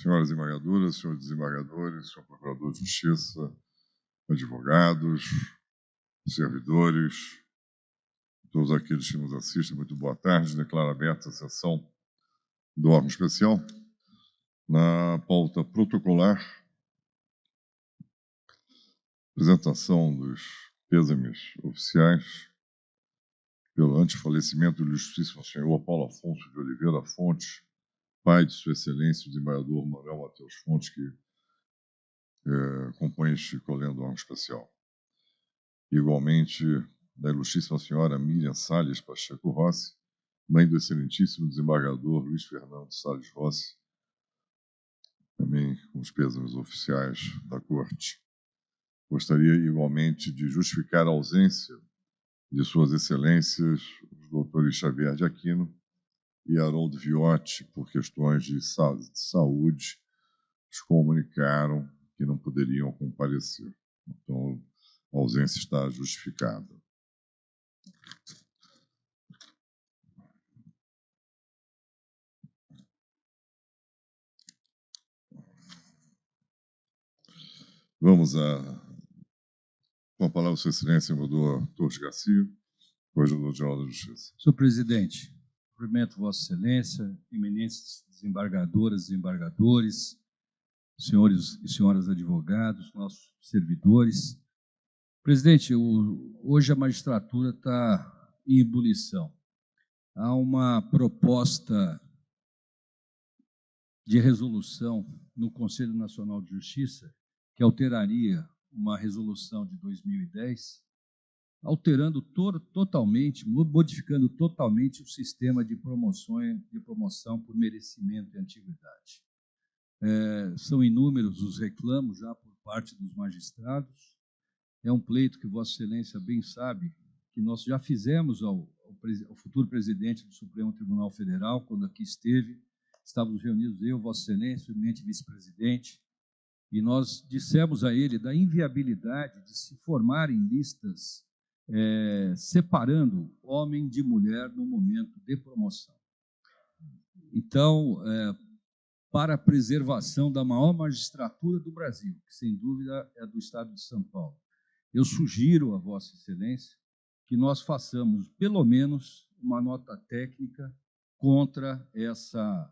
Senhoras desembargadoras, senhores desembargadores, senhor procurador de justiça, advogados, servidores, todos aqueles que nos assistem, muito boa tarde. Declaro aberta a sessão do órgão especial. Na pauta protocolar, apresentação dos pêsames oficiais pelo antefalecimento do ilustríssimo senhor Paulo Afonso de Oliveira Fontes, pai de sua excelência, o desembargador Manuel Mateus Fontes, que compõe este colendo do órgão especial. Igualmente, da ilustríssima senhora Miriam Salles Pacheco Rossi, mãe do excelentíssimo desembargador Luiz Fernando Salles Rossi, também com os pêsames oficiais da Corte. Gostaria igualmente de justificar a ausência de suas excelências, os doutores Xavier de Aquino e Haroldo Viotti, por questões de saúde, os comunicaram que não poderiam comparecer. Então, a ausência está justificada. Vamos com a palavra, Sua Excelência, senador Torres Garcia, Corregedor-Geral da Justiça. Senhor presidente, cumprimento Vossa Excelência, eminentes desembargadoras e desembargadores, senhores e senhoras advogados, nossos servidores. Presidente, hoje a magistratura está em ebulição. Há uma proposta de resolução no Conselho Nacional de Justiça que alteraria uma resolução de 2010, alterando totalmente, modificando totalmente o sistema de promoção por merecimento e antiguidade. São inúmeros os reclamos já por parte dos magistrados. É um pleito que Vossa Excelência bem sabe que nós já fizemos ao futuro presidente do Supremo Tribunal Federal, quando aqui esteve. Estávamos reunidos eu, Vossa Excelência, o eminente vice-presidente, e nós dissemos a ele da inviabilidade de se formarem listas separando homem de mulher no momento de promoção. Então, para a preservação da maior magistratura do Brasil, que sem dúvida é a do Estado de São Paulo, eu sugiro a Vossa Excelência que nós façamos, pelo menos, uma nota técnica contra essa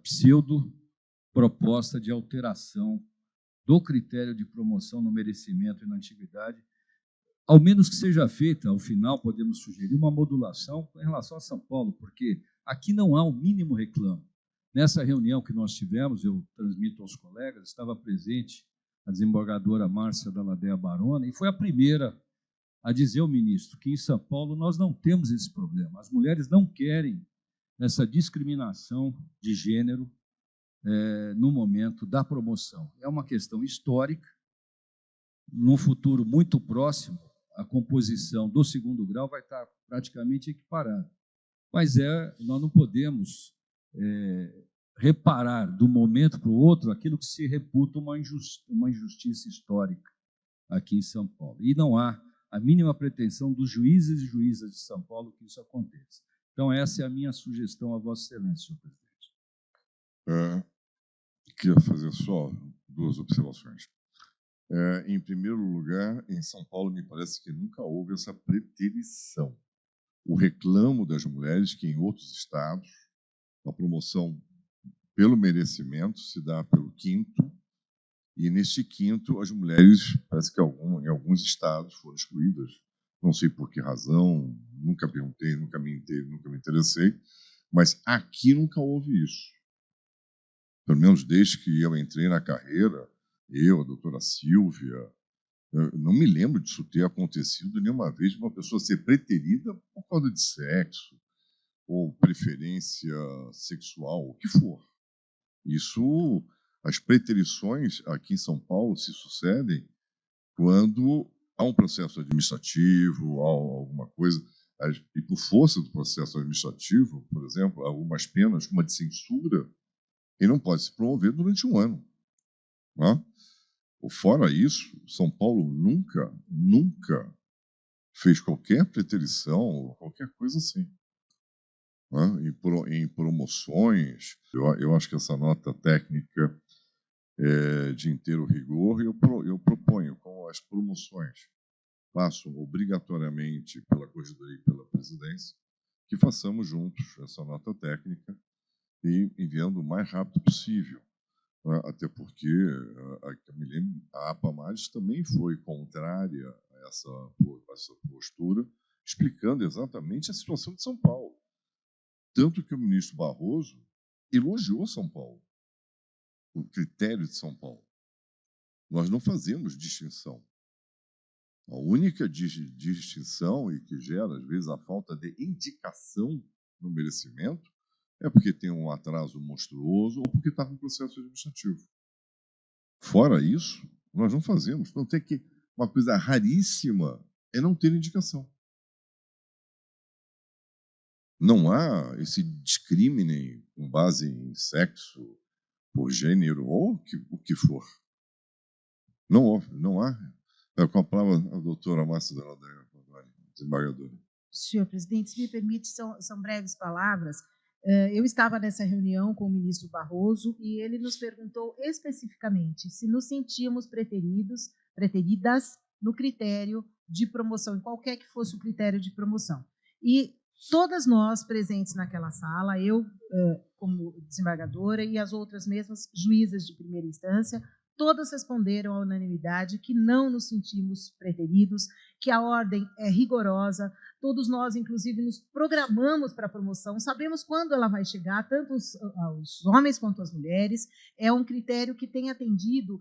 pseudo-proposta de alteração do critério de promoção no merecimento e na antiguidade, ao menos que seja feita, ao final, podemos sugerir uma modulação em relação a São Paulo, porque aqui não há o mínimo reclamo. Nessa reunião que nós tivemos, eu transmito aos colegas, estava presente a desembargadora Márcia Dalladea Barona, e foi a primeira a dizer ao ministro que em São Paulo nós não temos esse problema. As mulheres não querem essa discriminação de gênero no momento da promoção. É uma questão histórica. No futuro muito próximo, a composição do segundo grau vai estar praticamente equiparada. Mas nós não podemos reparar do momento para o outro aquilo que se reputa uma injustiça histórica aqui em São Paulo. E não há a mínima pretensão dos juízes e juízas de São Paulo que isso aconteça. Então, essa é a minha sugestão a Vossa Excelência, senhor presidente. Queria fazer só duas observações. Em primeiro lugar, em São Paulo, me parece que nunca houve essa preterição. O reclamo das mulheres que em outros estados a promoção pelo merecimento se dá pelo quinto, e neste quinto as mulheres, parece que em alguns estados foram excluídas. Não sei por que razão, nunca perguntei, nunca me interessei, mas aqui nunca houve isso. Pelo menos desde que eu entrei na carreira, eu, a doutora Silvia, eu não me lembro disso ter acontecido nenhuma vez de uma pessoa ser preterida por causa de sexo ou preferência sexual, o que for. Isso, as preterições aqui em São Paulo se sucedem quando há um processo administrativo, há alguma coisa, e por força do processo administrativo, por exemplo, algumas penas, como a de censura, ele não pode se promover durante um ano. Né? Fora isso, São Paulo nunca fez qualquer preterição ou qualquer coisa assim. né, em promoções. Eu acho que essa nota técnica é de inteiro rigor, e eu proponho, com as promoções passam obrigatoriamente pela Corregedoria e pela Presidência, que façamos juntos essa nota técnica e enviando o mais rápido possível, né? Até porque, que eu me lembro, a APA+, também foi contrária a essa postura, explicando exatamente a situação de São Paulo. Tanto que o ministro Barroso elogiou São Paulo, o critério de São Paulo. Nós não fazemos distinção. A única distinção, e que gera, às vezes, a falta de indicação no merecimento, é porque tem um atraso monstruoso ou porque está com processo administrativo. Fora isso, nós não fazemos. Então, tem que uma coisa raríssima é não ter indicação. Não há esse discrimine com base em sexo, por gênero ou o que for. Não há. Com a palavra a doutora Márcia Donadel, desembargadora. Senhor presidente, se me permite, são breves palavras. Eu estava nessa reunião com o ministro Barroso e ele nos perguntou especificamente se nos sentíamos preteridas no critério de promoção, em qualquer que fosse o critério de promoção. E todas nós presentes naquela sala, eu como desembargadora e as outras mesmas juízas de primeira instância, todas responderam à unanimidade que não nos sentimos preteridos, que a ordem é rigorosa. Todos nós, inclusive, nos programamos para a promoção, sabemos quando ela vai chegar, tanto os homens quanto as mulheres. É um critério que tem atendido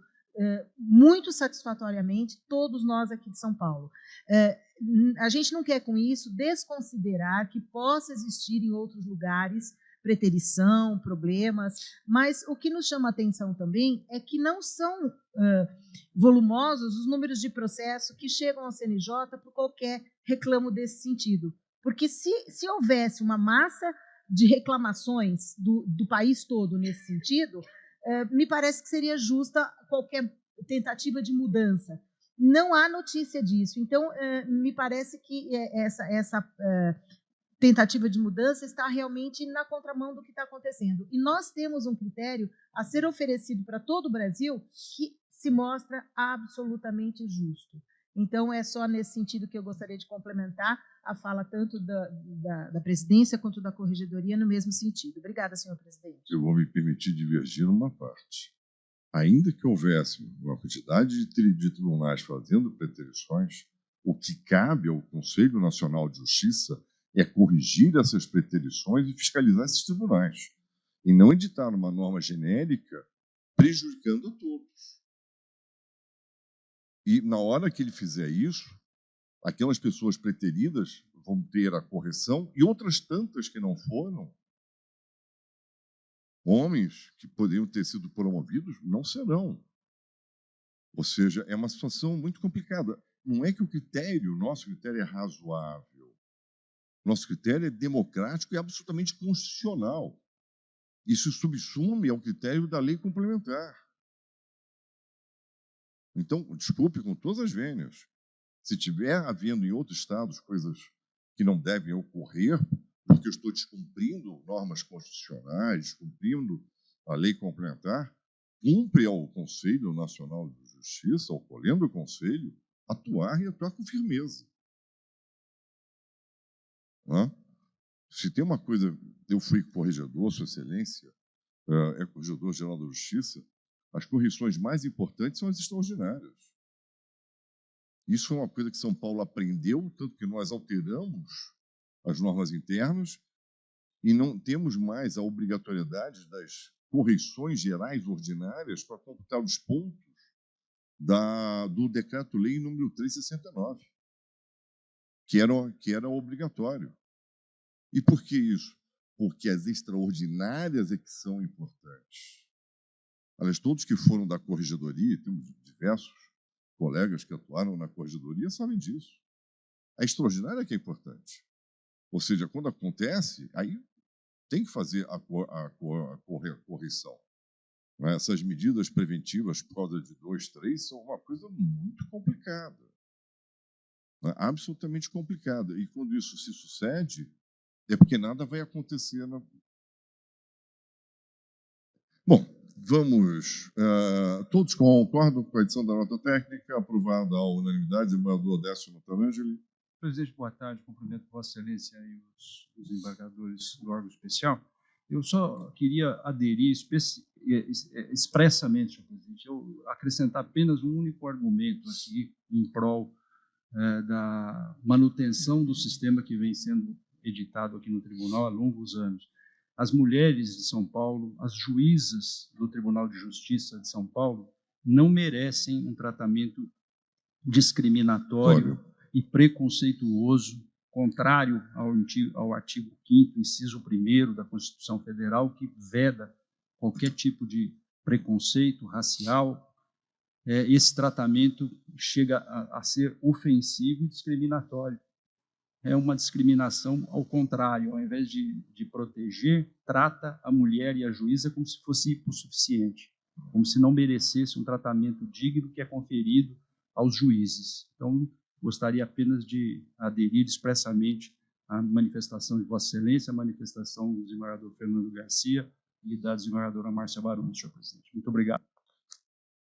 muito satisfatoriamente todos nós aqui de São Paulo. A gente não quer, com isso, desconsiderar que possa existir em outros lugares preterição, problemas, mas o que nos chama a atenção também é que não são volumosos os números de processo que chegam ao CNJ por qualquer reclamo desse sentido. Porque se houvesse uma massa de reclamações do país todo nesse sentido, me parece que seria justa qualquer tentativa de mudança. Não há notícia disso. Então, me parece que essa tentativa de mudança está realmente na contramão do que está acontecendo. E nós temos um critério a ser oferecido para todo o Brasil que se mostra absolutamente justo. Então, é só nesse sentido que eu gostaria de complementar a fala tanto da presidência quanto da corregedoria no mesmo sentido. Obrigada, senhor presidente. Eu vou me permitir divergir numa parte. Ainda que houvesse uma quantidade de tribunais fazendo preterições, o que cabe ao Conselho Nacional de Justiça é corrigir essas preterições e fiscalizar esses tribunais, e não editar uma norma genérica prejudicando a todos. E na hora que ele fizer isso, aquelas pessoas preteridas vão ter a correção e outras tantas que não foram, homens que poderiam ter sido promovidos, não serão. Ou seja, é uma situação muito complicada. Não é que o nosso critério é razoável. Nosso critério é democrático e absolutamente constitucional. Isso subsume ao critério da lei complementar. Então, desculpe com todas as vênias. Se tiver havendo em outros estados coisas que não devem ocorrer, porque eu estou descumprindo normas constitucionais, descumprindo a lei complementar, cumpre ao Conselho Nacional de Justiça, ao colhendo do Conselho, atuar e atuar com firmeza. Se tem uma coisa, eu fui corregedor, Sua Excelência, é corregedor-geral da Justiça, as correções mais importantes são as extraordinárias. Isso foi uma coisa que São Paulo aprendeu, tanto que nós alteramos as normas internas e não temos mais a obrigatoriedade das correções gerais ordinárias para computar os pontos do Decreto-Lei número 369, que era obrigatório. E por que isso? Porque as extraordinárias é que são importantes. Aliás, todos que foram da corregedoria, temos diversos colegas que atuaram na corregedoria, sabem disso. A extraordinária é que é importante. Ou seja, quando acontece, aí tem que fazer a correção. Essas medidas preventivas por causa de 2, 3 são uma coisa muito complicada. Absolutamente complicada. E quando isso se sucede, É porque nada vai acontecer. Bom, vamos. Todos concordam com a edição da nota técnica aprovada à unanimidade. Desembargador Décio Montalangeli. Presidente, boa tarde. Cumprimento Vossa Excelência e os desembargadores do órgão especial. Eu só queria aderir expressamente, senhor presidente, eu acrescentar apenas um único argumento aqui em prol da manutenção do sistema que vem sendo editado aqui no tribunal há longos anos. As mulheres de São Paulo, as juízas do Tribunal de Justiça de São Paulo, não merecem um tratamento discriminatório e preconceituoso, contrário ao artigo 5º, inciso 1º da Constituição Federal, que veda qualquer tipo de preconceito racial. Esse tratamento chega a ser ofensivo e discriminatório. É uma discriminação ao contrário, ao invés de proteger, trata a mulher e a juíza como se fosse hipossuficiente, como se não merecesse um tratamento digno que é conferido aos juízes. Então, gostaria apenas de aderir expressamente à manifestação de Vossa Excelência, à manifestação do desembargador Fernando Garcia e da desembargadora Márcia Baroni, senhor presidente. Muito obrigado.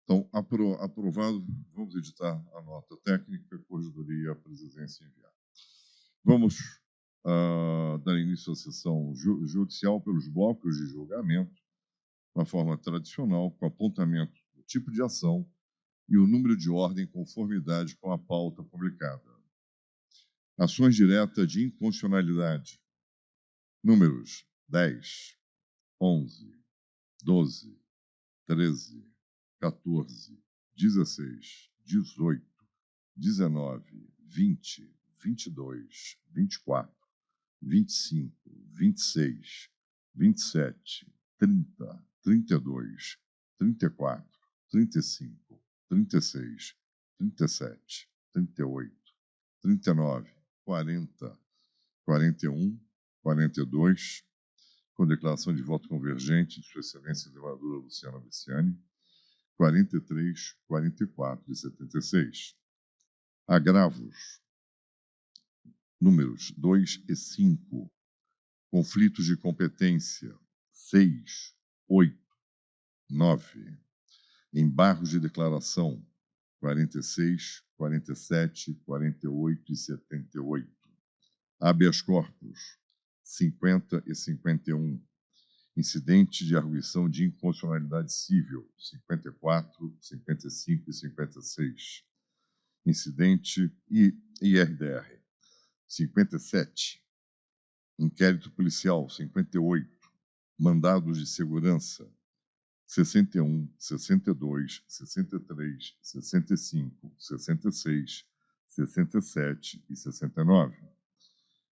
Então, aprovado, vamos editar a nota técnica, corregedoria, a presidência enviar. Vamos dar início à sessão judicial pelos blocos de julgamento, na forma tradicional, com apontamento do tipo de ação e o número de ordem em conformidade com a pauta publicada. Ações diretas de inconstitucionalidade. Números 10, 11, 12, 13, 14, 16, 18, 19, 20, 22, 24, 25, 26, 27, 30, 32, 34, 35, 36, 37, 38, 39, 40, 41, 42, com declaração de voto convergente de Sua Excelência a desembargadora Luciana Bessiani, 43, 44 e 76. Agravos. Números 2 e 5. Conflitos de competência. 6, 8, 9. Embargos de declaração. 46, 47, 48 e 78. Habeas corpus. 50 e 51. Incidente de arguição de inconstitucionalidade civil, 54, 55 e 56. Incidente IRDR, 57. Inquérito policial, 58. Mandados de segurança, 61, 62, 63, 65, 66, 67 e 69.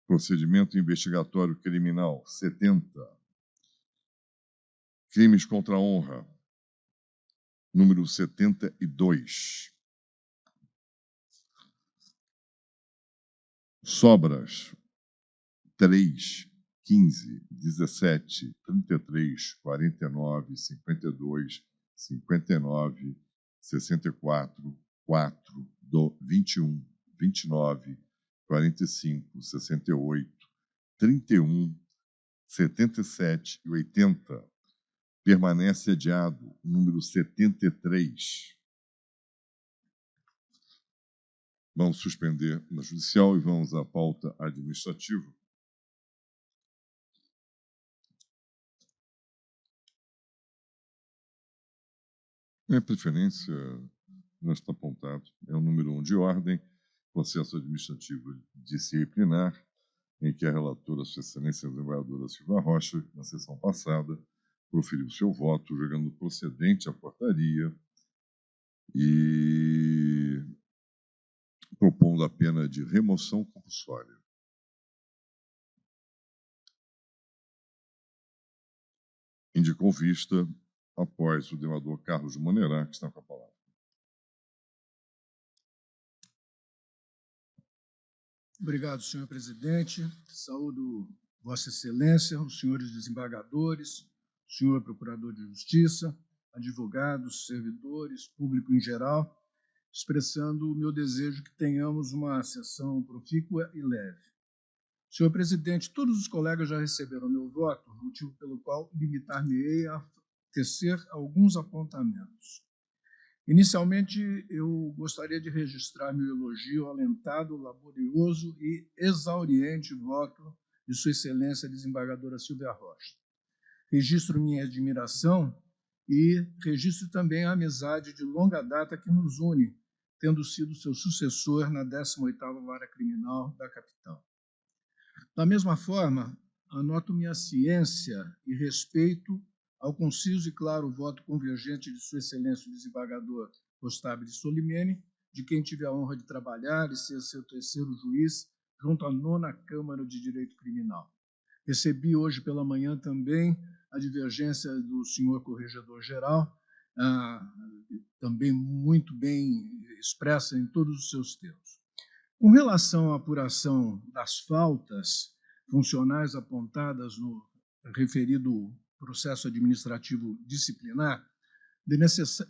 Procedimento investigatório criminal, 70. Crimes contra a honra, número 72. Sobras, 3, 15, 17, 33, 49, 52, 59, 64, 4, 21, 29, 45, 68, 31, 77 e 80. Permanece adiado o número 73. Vamos suspender na judicial e vamos à pauta administrativa. Minha preferência, já está apontado, é o número 1 de ordem, processo administrativo disciplinar, em que a relatora, Sua Excelência a desembargadora Silva Rocha, na sessão passada, proferiu seu voto, julgando procedente a portaria e propondo a pena de remoção compulsória. Indicou vista após o desembargador Carlos Monerá, que está com a palavra. Obrigado, senhor presidente. Saúdo Vossa Excelência, os senhores desembargadores, senhor procurador de Justiça, advogados, servidores, público em geral, expressando o meu desejo que tenhamos uma sessão profícua e leve. Senhor presidente, todos os colegas já receberam meu voto, motivo pelo qual limitar-me-ei a tecer alguns apontamentos. Inicialmente, eu gostaria de registrar meu elogio ao alentado, laborioso e exauriente voto de Sua Excelência, desembargadora Silvia Rocha. Registro minha admiração e registro também a amizade de longa data que nos une, tendo sido seu sucessor na 18ª Vara Criminal da capital. Da mesma forma, anoto minha ciência e respeito ao conciso e claro voto convergente de Sua Excelência o desembargador Rostábile Solimene, de quem tive a honra de trabalhar e ser seu terceiro juiz junto à 9ª Câmara de Direito Criminal. Recebi hoje pela manhã também a divergência do senhor Corregedor-Geral, também muito bem expressa em todos os seus termos. Com relação à apuração das faltas funcionais apontadas no referido processo administrativo disciplinar,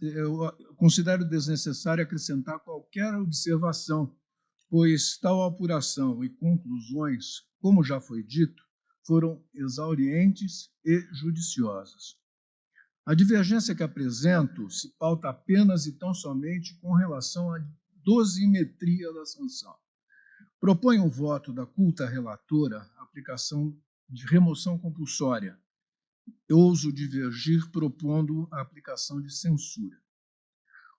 eu considero desnecessário acrescentar qualquer observação, pois tal apuração e conclusões, como já foi dito, foram exaurientes e judiciosas. A divergência que apresento se pauta apenas e tão somente com relação à dosimetria da sanção. Proponho o voto da culta relatora a aplicação de remoção compulsória. Eu ouso divergir propondo a aplicação de censura.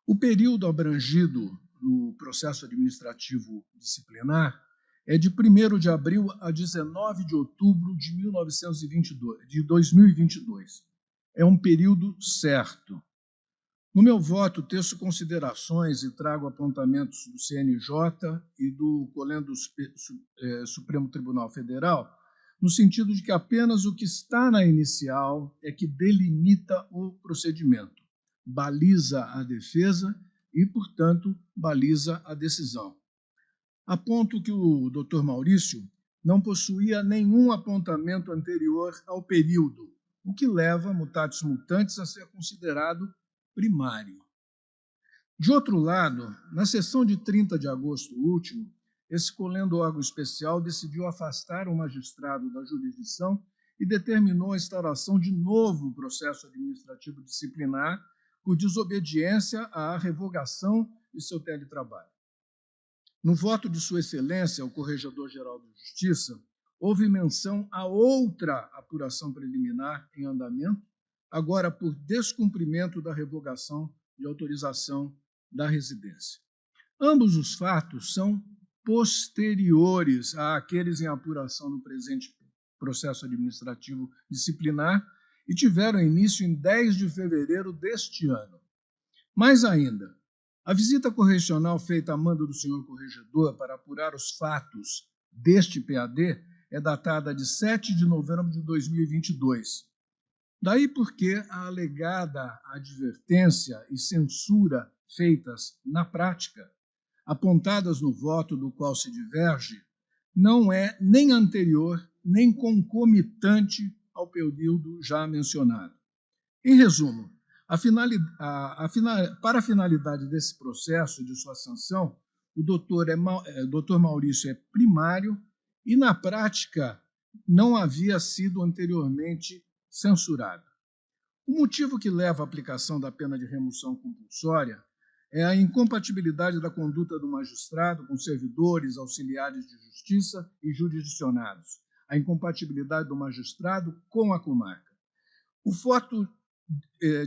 O período abrangido no processo administrativo disciplinar é de 1º de abril a 19 de outubro de 2022. É um período certo. No meu voto, teço considerações e trago apontamentos do CNJ e do Colégio do Supremo Tribunal Federal, no sentido de que apenas o que está na inicial é que delimita o procedimento, baliza a defesa e, portanto, baliza a decisão. Aponto que o Dr. Maurício não possuía nenhum apontamento anterior ao período, o que leva, mutatis mutandis, a ser considerado primário. De outro lado, na sessão de 30 de agosto último, esse colendo órgão especial decidiu afastar o magistrado da jurisdição e determinou a instauração de novo processo administrativo disciplinar por desobediência à revogação de seu teletrabalho. No voto de Sua Excelência, o Corregedor-Geral de Justiça, houve menção a outra apuração preliminar em andamento, agora por descumprimento da revogação de autorização da residência. Ambos os fatos são posteriores àqueles em apuração no presente processo administrativo disciplinar e tiveram início em 10 de fevereiro deste ano. Mais ainda, a visita correcional feita a mando do senhor corregedor para apurar os fatos deste PAD é datada de 7 de novembro de 2022. Daí porque a alegada advertência e censura feitas na prática, apontadas no voto do qual se diverge, não é nem anterior nem concomitante ao período já mencionado. Em resumo, para a finalidade desse processo de sua sanção, o doutor Maurício é primário e, na prática, não havia sido anteriormente censurado. O motivo que leva à aplicação da pena de remoção compulsória é a incompatibilidade da conduta do magistrado com servidores, auxiliares de justiça e jurisdicionados, a incompatibilidade do magistrado com a comarca. O voto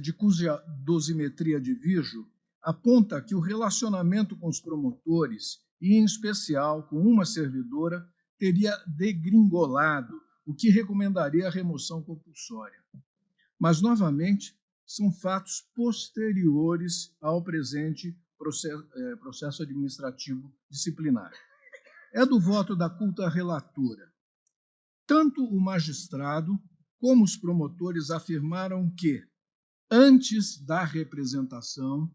de cuja dosimetria divirjo aponta que o relacionamento com os promotores, e em especial com uma servidora, teria degringolado, o que recomendaria a remoção compulsória. Mas, novamente, são fatos posteriores ao presente processo administrativo disciplinar. É do voto da culta relatora. Tanto o magistrado como os promotores afirmaram que, antes da representação,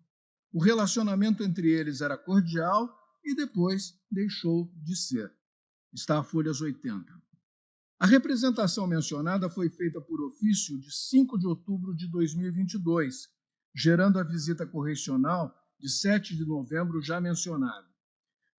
o relacionamento entre eles era cordial e depois deixou de ser. Está a folhas 80. A representação mencionada foi feita por ofício de 5 de outubro de 2022, gerando a visita correcional de 7 de novembro já mencionada.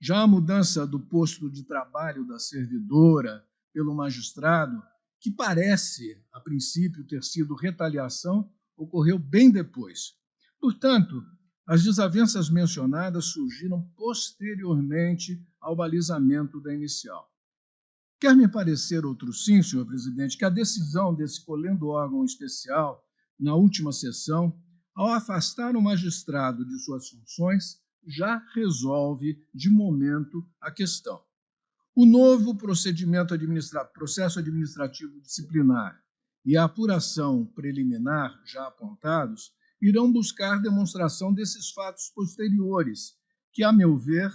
Já a mudança do posto de trabalho da servidora pelo magistrado, que parece, a princípio, ter sido retaliação, ocorreu bem depois. Portanto, as desavenças mencionadas surgiram posteriormente ao balizamento da inicial. Quer me parecer outro sim, senhor presidente, que a decisão desse colendo órgão especial, na última sessão, ao afastar o magistrado de suas funções, já resolve de momento a questão. O novo processo administrativo disciplinar e a apuração preliminar já apontados irão buscar demonstração desses fatos posteriores, que, a meu ver,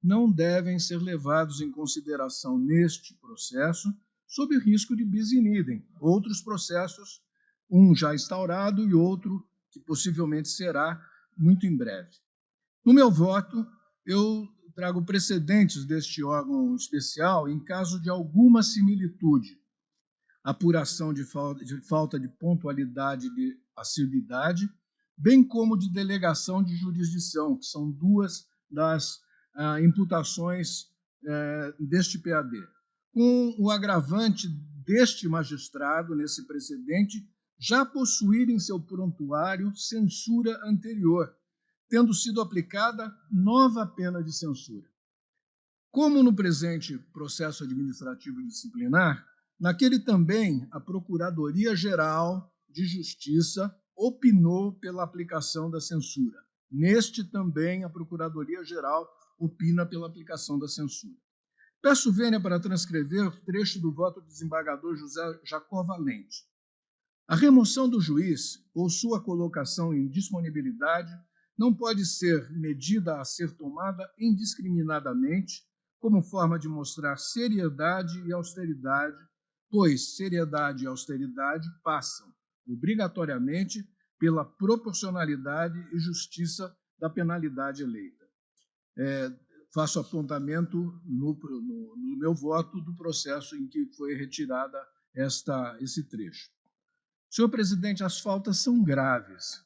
não devem ser levados em consideração neste processo, sob risco de bis in idem. Outros processos, um já instaurado e outro que possivelmente será muito em breve. No meu voto, eu trago precedentes deste órgão especial em caso de alguma similitude, apuração de falta de pontualidade e de assiduidade, bem como de delegação de jurisdição, que são duas das imputações deste PAD. Com o agravante deste magistrado, nesse precedente, já possuir em seu prontuário censura anterior, tendo sido aplicada nova pena de censura. Como no presente processo administrativo disciplinar, naquele também a Procuradoria-Geral de Justiça opinou pela aplicação da censura. Neste também a Procuradoria-Geral opina pela aplicação da censura. Peço vênia para transcrever o trecho do voto do desembargador José Jacó Valente. A remoção do juiz ou sua colocação em disponibilidade não pode ser medida a ser tomada indiscriminadamente, como forma de mostrar seriedade e austeridade, pois seriedade e austeridade passam, obrigatoriamente, pela proporcionalidade e justiça da penalidade eleita. Faço apontamento no meu voto do processo em que foi retirada esse trecho. Senhor presidente, as faltas são graves,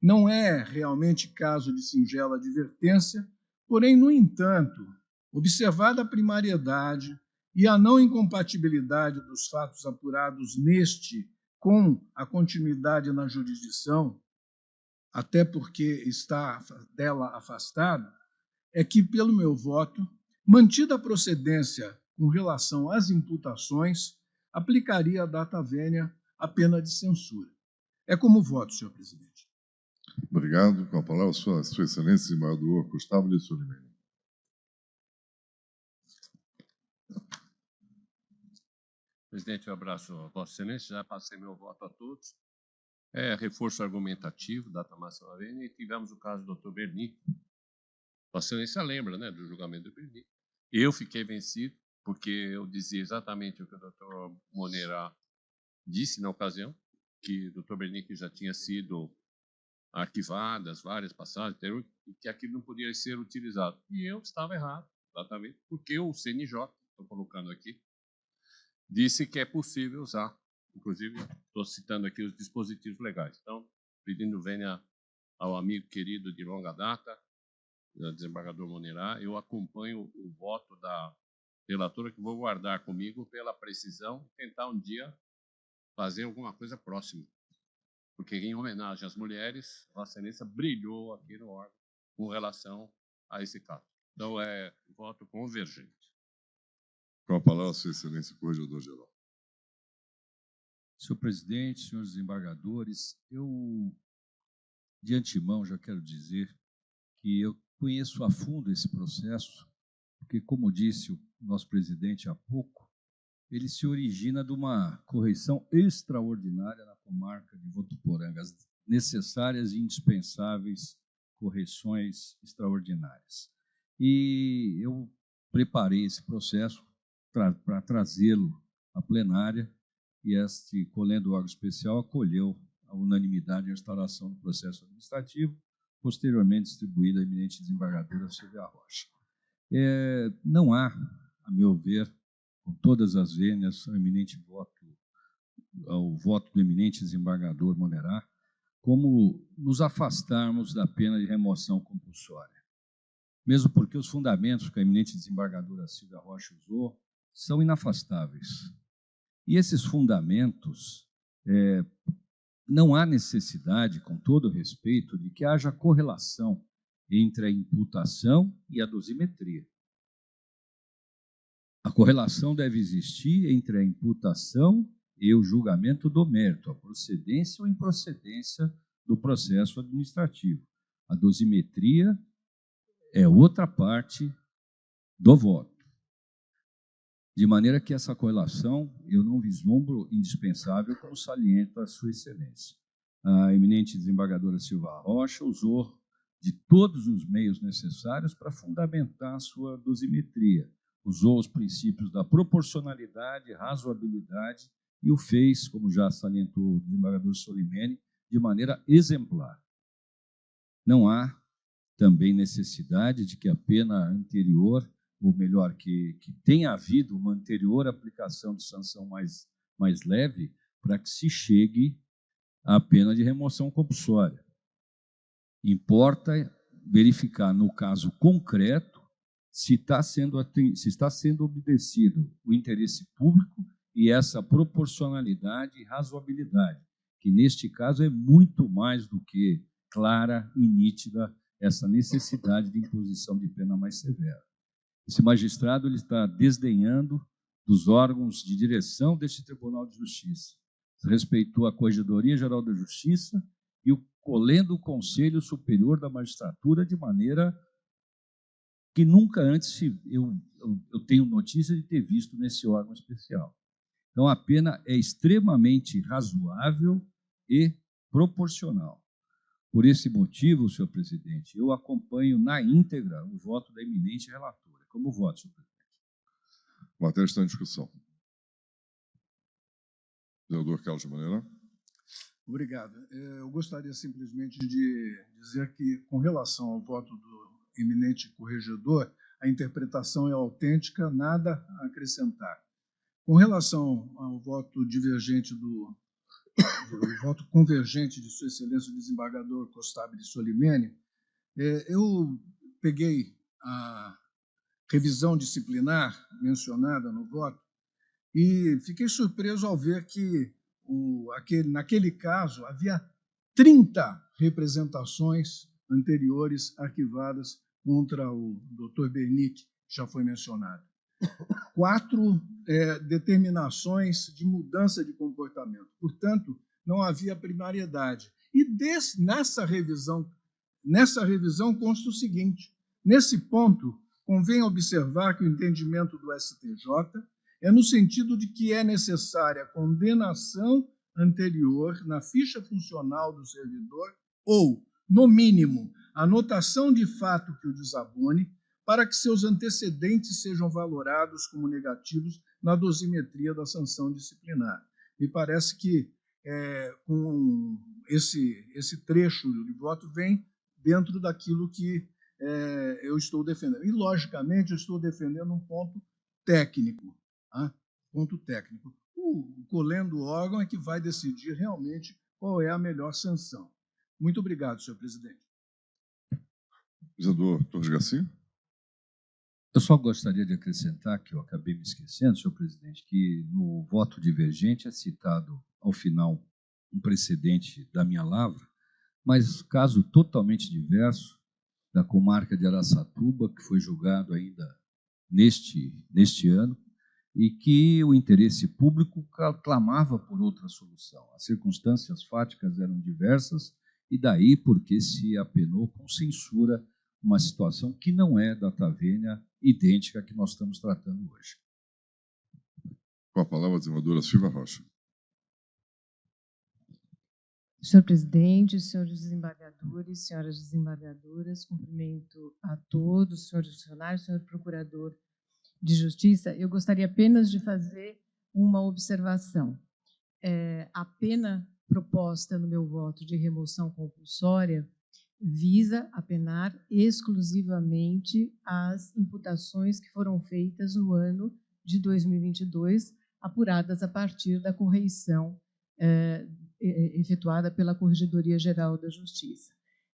Não é realmente caso de singela advertência, porém, no entanto, observada a primariedade e a não incompatibilidade dos fatos apurados neste com a continuidade na jurisdição, até porque está dela afastado, é que, pelo meu voto, mantida a procedência com relação às imputações, aplicaria a data vênia a pena de censura. É como voto, senhor presidente. Obrigado. Com a palavra, Sua Excelência, desembargador Gustavo de Solimene. Presidente, eu abraço a Vossa Excelência, já passei meu voto a todos. Reforço argumentativo, data máxima vênia, e tivemos o caso do Dr. Berni. Vossa Excelência lembra, né, do julgamento do Berni. Eu fiquei vencido, porque eu dizia exatamente o que o Dr. Monerá disse na ocasião, que o Dr. Berni já tinha sido arquivadas várias passagens, e que aquilo não podia ser utilizado. E eu estava errado, exatamente, porque o CNJ, estou colocando aqui, disse que é possível usar. Inclusive, estou citando aqui os dispositivos legais. Então, pedindo vênia ao amigo querido de longa data, o desembargador Monerá, eu acompanho o voto da relatora, que vou guardar comigo pela precisão, tentar um dia fazer alguma coisa próxima. Porque, em homenagem às mulheres, Vossa Excelência brilhou aqui no órgão com relação a esse caso. Então, voto convergente. Com a palavra, Sua Excelência, Corregedor-Geral. Senhor presidente, senhores desembargadores, eu, de antemão, já quero dizer que eu conheço a fundo esse processo, porque, como disse o nosso presidente há pouco, ele se origina de uma correção extraordinária na comarca de Votuporanga, as necessárias e indispensáveis correções extraordinárias. E eu preparei esse processo para trazê-lo à plenária, e este colendo órgão especial acolheu a unanimidade a instauração do processo administrativo, posteriormente distribuída à eminente desembargadora Silvia Rocha. Não há, a meu ver, com todas as vênias, ao voto do eminente desembargador Monerá, como nos afastarmos da pena de remoção compulsória. Mesmo porque os fundamentos que a eminente desembargadora Silvia Rocha usou são inafastáveis. E esses fundamentos, não há necessidade, com todo respeito, de que haja correlação entre a imputação e a dosimetria. A correlação deve existir entre a imputação e o julgamento do mérito, a procedência ou improcedência do processo administrativo. A dosimetria é outra parte do voto. De maneira que essa correlação eu não vislumbro indispensável, como salienta a Sua Excelência. A eminente desembargadora Silva Rocha usou de todos os meios necessários para fundamentar a sua dosimetria. Usou os princípios da proporcionalidade, razoabilidade e o fez, como já salientou o desembargador Solimene, de maneira exemplar. Não há também necessidade de que a pena anterior, ou melhor, que tenha havido uma anterior aplicação de sanção mais leve para que se chegue à pena de remoção compulsória. Importa verificar, no caso concreto, se está sendo obedecido o interesse público e essa proporcionalidade e razoabilidade, que neste caso é muito mais do que clara e nítida essa necessidade de imposição de pena mais severa. Esse magistrado ele está desdenhando dos órgãos de direção deste Tribunal de Justiça. Respeitou a Corregedoria Geral da Justiça e o colendo o Conselho Superior da Magistratura de maneira que nunca antes eu tenho notícia de ter visto nesse órgão especial. Então, a pena é extremamente razoável e proporcional. Por esse motivo, senhor presidente, eu acompanho na íntegra o voto da eminente relatora. Como voto, senhor presidente? A matéria está em discussão. Vereador Carlos de Maneira. Obrigado. Eu gostaria simplesmente de dizer que, com relação ao voto do eminente corregedor, a interpretação é autêntica, nada a acrescentar. Com relação ao voto divergente o voto convergente de Sua Excelência o desembargador Costabile Solimene, eu peguei a revisão disciplinar mencionada no voto e fiquei surpreso ao ver que naquele caso havia 30 representações anteriores arquivadas contra o Dr. Bernic, que já foi mencionado. 4 determinações de mudança de comportamento. Portanto, não havia primariedade. E nessa revisão consta o seguinte: nesse ponto, convém observar que o entendimento do STJ é no sentido de que é necessária a condenação anterior na ficha funcional do servidor ou, no mínimo, a anotação de fato que o desabone para que seus antecedentes sejam valorados como negativos na dosimetria da sanção disciplinar. Me parece que com esse trecho de voto vem dentro daquilo que eu estou defendendo. E, logicamente, eu estou defendendo um ponto técnico. Ponto técnico. O colendo órgão é que vai decidir realmente qual é a melhor sanção. Muito obrigado, senhor presidente. Vereador Torres Garcia. Eu só gostaria de acrescentar, que eu acabei me esquecendo, senhor presidente, que no voto divergente é citado, ao final, um precedente da minha lavra, mas caso totalmente diverso, da comarca de Araçatuba, que foi julgado ainda neste ano, e que o interesse público clamava por outra solução. As circunstâncias fáticas eram diversas, e daí porque se apenou com censura uma situação que não é data vênia idêntica à que nós estamos tratando hoje. Com a palavra a desembargadora Silva Rocha. Senhor presidente, senhores desembargadores, senhoras desembargadoras, cumprimento a todos, senhores funcionários, senhor procurador de Justiça. Eu gostaria apenas de fazer uma observação. A pena proposta no meu voto de remoção compulsória visa apenar exclusivamente as imputações que foram feitas no ano de 2022, apuradas a partir da correição efetuada pela Corregedoria Geral da Justiça.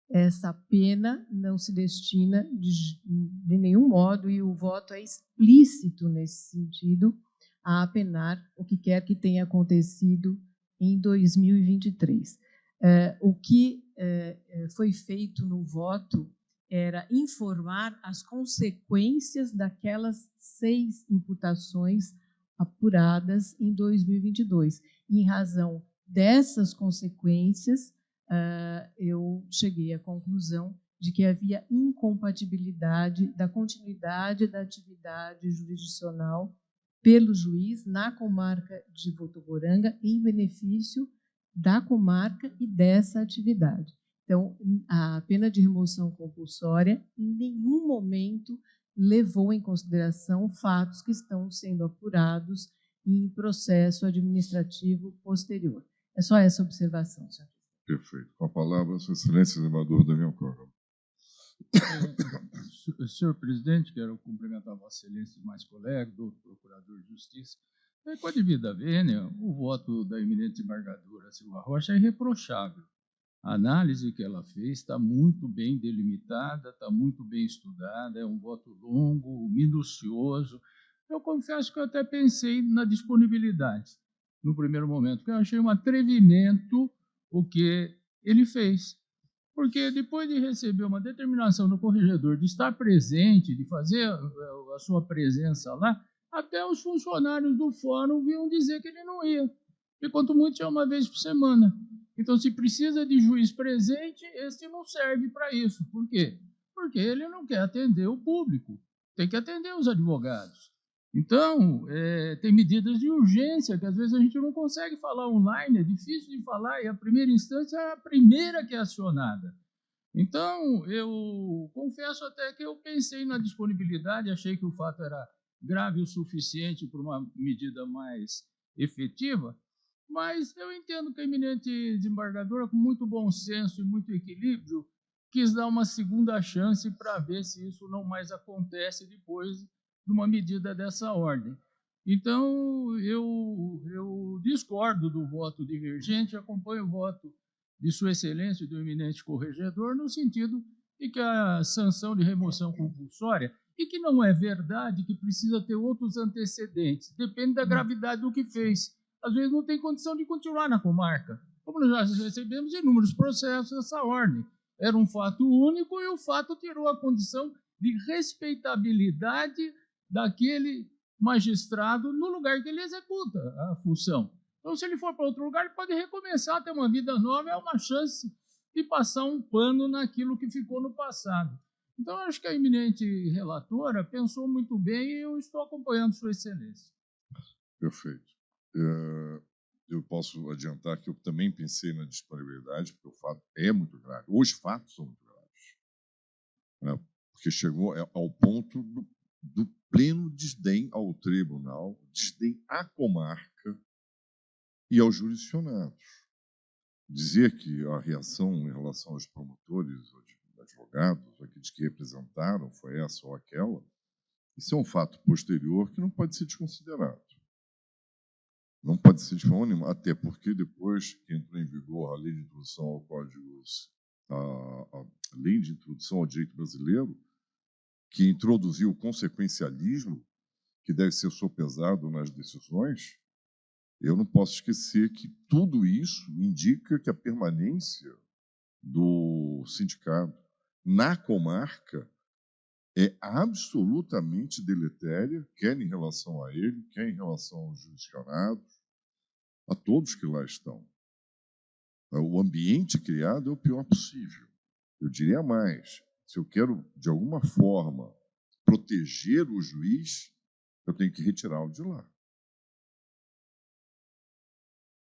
essa pena não se destina de nenhum modo, e o voto é explícito nesse sentido, a apenar o que quer que tenha acontecido em 2023. O que foi feito no voto era informar as consequências daquelas 6 imputações apuradas em 2022. E, em razão dessas consequências, eu cheguei à conclusão de que havia incompatibilidade da continuidade da atividade jurisdicional pelo juiz na comarca de Votuporanga em benefício da comarca e dessa atividade. Então, a pena de remoção compulsória em nenhum momento levou em consideração fatos que estão sendo apurados em processo administrativo posterior. É só essa observação, senhor. Perfeito. Com a palavra, Sua Excelência, desembargador Daniel Coga. Senhor presidente, quero cumprimentar Vossa Excelência e mais colegas, do Procurador de Justiça. Com a devida vênia, o voto da eminente desembargadora Silva Rocha é irreprochável. A análise que ela fez está muito bem delimitada, está muito bem estudada, é um voto longo, minucioso. Eu confesso que eu até pensei na disponibilidade, no primeiro momento, porque eu achei um atrevimento o que ele fez. Porque depois de receber uma determinação do corregedor de estar presente, de fazer a sua presença lá, até os funcionários do fórum vinham dizer que ele não ia. E quanto muito é uma vez por semana. Então, se precisa de juiz presente, esse não serve para isso. Por quê? Porque ele não quer atender o público, tem que atender os advogados. Então, tem medidas de urgência que às vezes a gente não consegue falar online, é difícil de falar, e a primeira instância é a primeira que é acionada. Então, eu confesso até que eu pensei na disponibilidade, achei que o fato era grave o suficiente para uma medida mais efetiva, mas eu entendo que a eminente desembargadora, com muito bom senso e muito equilíbrio, quis dar uma segunda chance para ver se isso não mais acontece depois de uma medida dessa ordem. Então, eu discordo do voto divergente, acompanho o voto de Sua Excelência e do eminente corregedor, no sentido de que a sanção de remoção compulsória, e que não é verdade que precisa ter outros antecedentes, depende da gravidade do que fez. Às vezes não tem condição de continuar na comarca, como nós já recebemos inúmeros processos dessa ordem. Era um fato único e o fato tirou a condição de respeitabilidade daquele magistrado no lugar que ele executa a função. Então, se ele for para outro lugar, ele pode recomeçar, ter uma vida nova, é uma chance de passar um pano naquilo que ficou no passado. Então, eu acho que a eminente relatora pensou muito bem e eu estou acompanhando Sua Excelência. Perfeito. Eu posso adiantar que eu também pensei na disponibilidade, porque o fato é muito grave. Os fatos são muito graves. Né? Porque chegou ao ponto do pleno desdém ao tribunal, desdém à comarca e aos jurisdicionados. Dizer que a reação em relação aos promotores, advogados, aqueles que representaram, foi essa ou aquela, isso é um fato posterior que não pode ser desconsiderado. Não pode ser de forma nenhuma, até porque depois que entrou em vigor a lei de introdução ao Código, a lei de introdução ao direito brasileiro, que introduziu o consequencialismo, que deve ser sopesado nas decisões, eu não posso esquecer que tudo isso indica que a permanência do sindicato na comarca é absolutamente deletéria, quer em relação a ele, quer em relação aos jurisdicionados, a todos que lá estão. O ambiente criado é o pior possível. Eu diria mais, se eu quero, de alguma forma, proteger o juiz, eu tenho que retirá-lo de lá.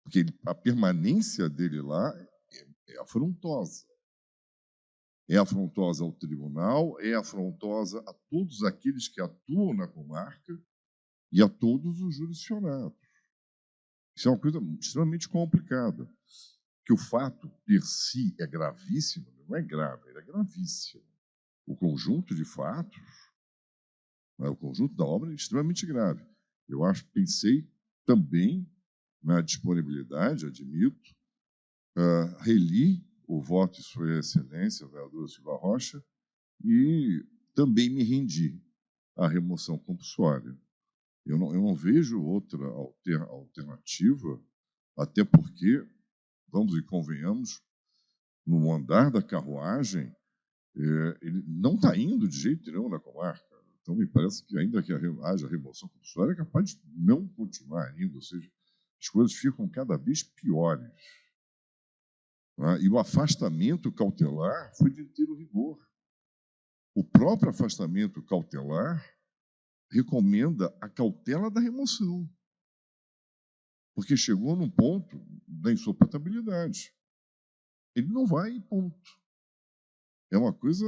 Porque a permanência dele lá é afrontosa. É afrontosa ao tribunal, é afrontosa a todos aqueles que atuam na comarca e a todos os jurisdicionados. Isso é uma coisa extremamente complicada. Que o fato per si é gravíssimo, não é grave, ele é gravíssimo. O conjunto de fatos, o conjunto da obra é extremamente grave. Eu pensei também na disponibilidade, admito, reli o voto de Sua Excelência, vereadora Silva Rocha, e também me rendi à remoção compulsória. Eu não vejo outra alternativa, até porque, vamos e convenhamos, no andar da carruagem, ele não está indo de jeito nenhum na comarca. Então, me parece que, ainda que haja remoção compulsória, é capaz de não continuar indo, ou seja, as coisas ficam cada vez piores. Né? E o afastamento cautelar foi de inteiro rigor. O próprio afastamento cautelar recomenda a cautela da remoção, porque chegou num ponto da insuportabilidade. Ele não vai e ponto. É uma coisa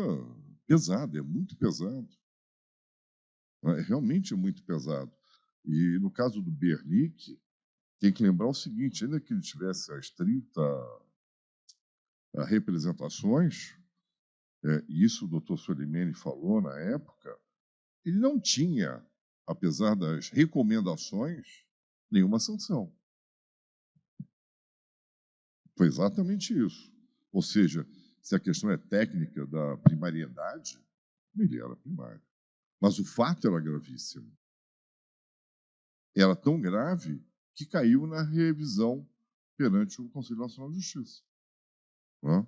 pesada, é muito pesado. É realmente muito pesado. E no caso do Bernic, tem que lembrar o seguinte, ainda que ele tivesse as 30 representações, e isso o doutor Solimene falou na época, ele não tinha, apesar das recomendações, nenhuma sanção. Foi exatamente isso. Ou seja, se a questão é técnica da primariedade, ele era primário. Mas o fato era gravíssimo. Era tão grave que caiu na revisão perante o Conselho Nacional de Justiça. Né?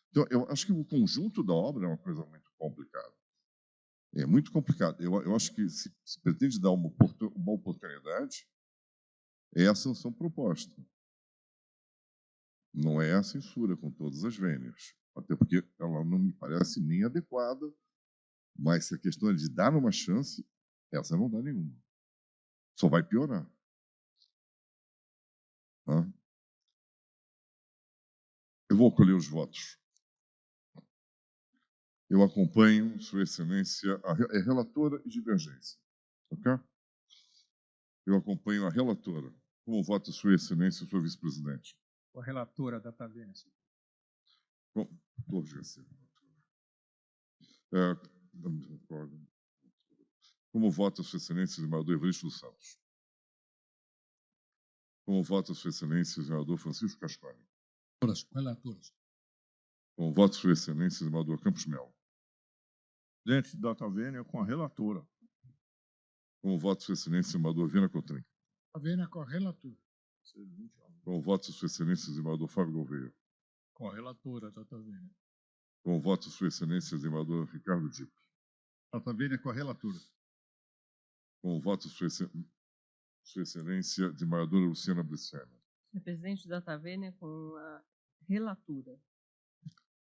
Então, eu acho que o conjunto da obra é uma coisa muito complicada. É muito complicado. Eu acho que se pretende dar uma oportunidade, é a sanção proposta. Não é a censura com todas as vênias. Até porque ela não me parece nem adequada, mas se a questão é de dar uma chance, essa não dá nenhuma. Só vai piorar. Tá? Eu vou colher os votos. Eu acompanho Sua Excelência, é relatora e divergência. Ok? Eu acompanho a relatora. Como vota Sua Excelência e Sua Vice-Presidente? Com a relatora da Taverna. Como vota Sua Excelência, senador Evaristo dos Santos? Como vota Sua Excelência, senador Francisco Casconi? Relatoras. Como vota Sua Excelência, senador Campos Melo? Presidente da Taverna com a relatora. Como vota Sua Excelência, senador Viana Cotrim? Taverna com a relatora. Como vota Sua Excelência, senador Fábio Gouveia? Com a relatora da Taverna. Como vota Sua Excelência, senador Ricardo Dipp? A Taverna com a relatora. Como vota Sua Excelência, desembargadora Luciana Briciani? Senhor presidente da Taverna com a relatora.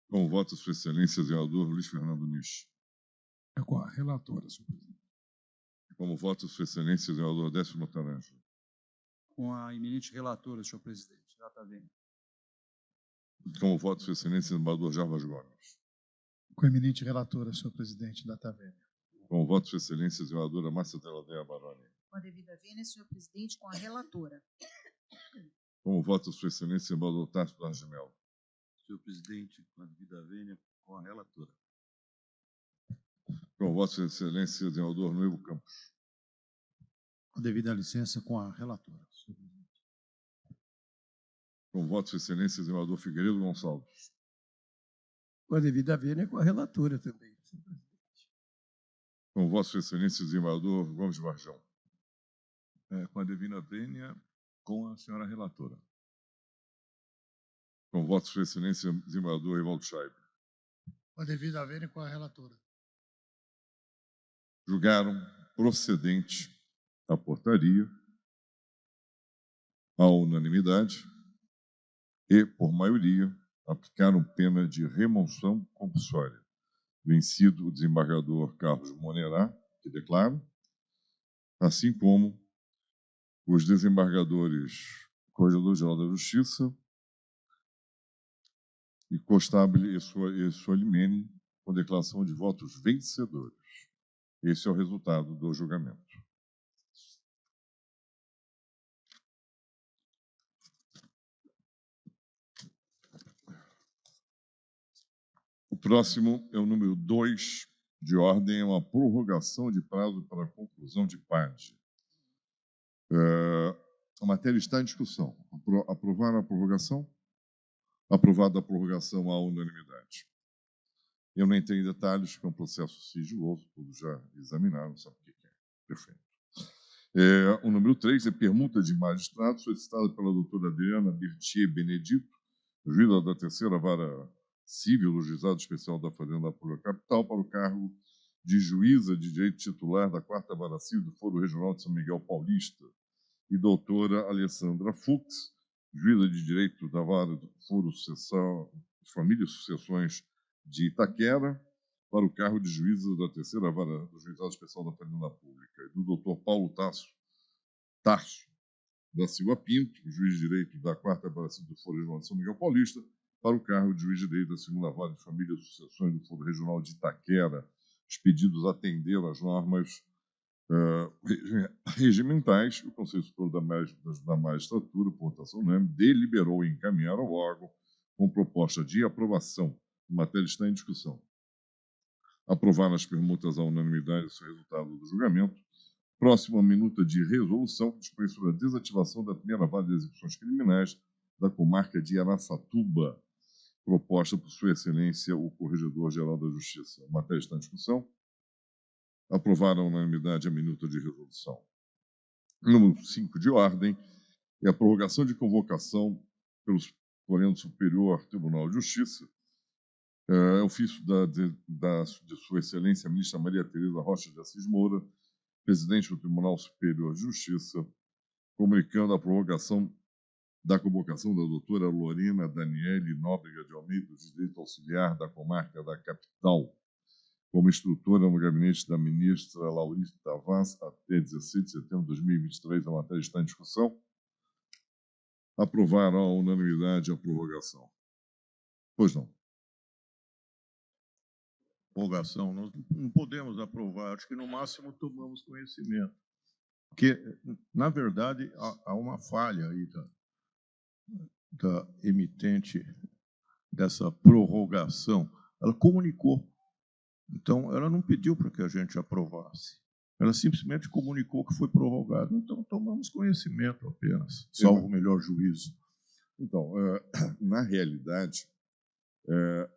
Como vota Sua Excelência, desembargador Luiz Fernando Nisch? É com a relatora, senhor presidente. Como vota Sua Excelência, desembargador Décio Taranjo? Com a eminente relatora, senhor presidente da Taverna. Como vota Sua Excelência, desembargador Jarbas Gomes? Com a eminente relatora, senhor presidente da Taverna. Como vota Sua Excelência, desembargadora Márcia Deladeia Baroni? Com a devida vênia, senhor presidente, com a relatora. Como vota Sua Excelência, desembargador Tarso Blas de Mello? Senhor presidente, com a devida vênia, com a relatora. Como vota Sua Excelência, desembargador Noivo Campos? Com a devida licença, com a relatora, senhor presidente. Como vota Sua Excelência, desembargador Figueiredo Gonçalves? Com a devida vênia, com a relatora também, senhor presidente. Com vota Sua Excelência, desembargador Gomes de Varjão? Com a devida vênia, com a senhora relatora. Com voto Sua Excelência, desembargador Evaldo Scheibe? Com a devida vênia, com a relatora. Julgaram procedente a portaria, à unanimidade, e, por maioria, aplicaram pena de remoção compulsória. Vencido o desembargador Carlos Monerá, que declaro, assim como os desembargadores Corregedor-Geral da Justiça e Constável e Solimene, com declaração de votos vencedores. Esse é o resultado do julgamento. O próximo é o número 2 de ordem, é uma prorrogação de prazo para a conclusão de PAD. A matéria está em discussão. Aprovar a prorrogação? Aprovada a prorrogação à unanimidade. Eu não entrei em detalhes, porque é um processo sigiloso, todos já examinaram, sabe o que é. Perfeito. O número 3 é permuta de magistrado, solicitada pela doutora Adriana Bertier Benedito, juíza da terceira vara civil do Juizado Especial da Fazenda Pública Capital, para o cargo de juíza de direito titular da 4ª Vara Civil do Foro Regional de São Miguel Paulista, e doutora Alessandra Fux, juíza de direito da Vara do Foro Família e Sucessões de Itaquera, para o cargo de juíza da terceira vara do Juizado Especial da Fazenda Pública, e do doutor Paulo Tarso da Silva Pinto, juiz de direito da 4ª Vara Civil do Foro Regional de São Miguel Paulista, para o cargo de juiz de direito da 2ª Vara de Família e Sucessões do Foro Regional de Itaquera. Os pedidos atenderam às normas regimentais. O Conselho Superior da Magistratura, por votação unânime, deliberou em encaminhar ao órgão com proposta de aprovação. A matéria está em discussão. Aprovar as permutas à unanimidade esse resultado do julgamento. Próxima minuta de resolução que dispõe sobre a desativação da primeira vara de execuções criminais da comarca de Araçatuba, proposta por Sua Excelência o Corregedor-Geral da Justiça. A matéria está em discussão. Aprovar à unanimidade a minuta de resolução. Número 5 de ordem é a prorrogação de convocação pelo Supremo Superior Tribunal de Justiça. Ofício de Sua Excelência a Ministra Maria Tereza Rocha de Assis Moura, presidente do Tribunal Superior de Justiça, comunicando a prorrogação da convocação da doutora Lorena Daniele Nóbrega de Almeida, de Direito Auxiliar da Comarca da Capital, como instrutora no gabinete da ministra Laurita Vaz até 16 de setembro de 2023. A matéria está em discussão. Aprovar à unanimidade a prorrogação. Pois não. Prorrogação, nós não podemos aprovar, acho que no máximo tomamos conhecimento. Porque, na verdade, há uma falha aí da emitente dessa prorrogação. Ela comunicou. Então, ela não pediu para que a gente aprovasse. Ela simplesmente comunicou que foi prorrogado. Então, tomamos conhecimento apenas, salvo o melhor juízo. Então, na realidade,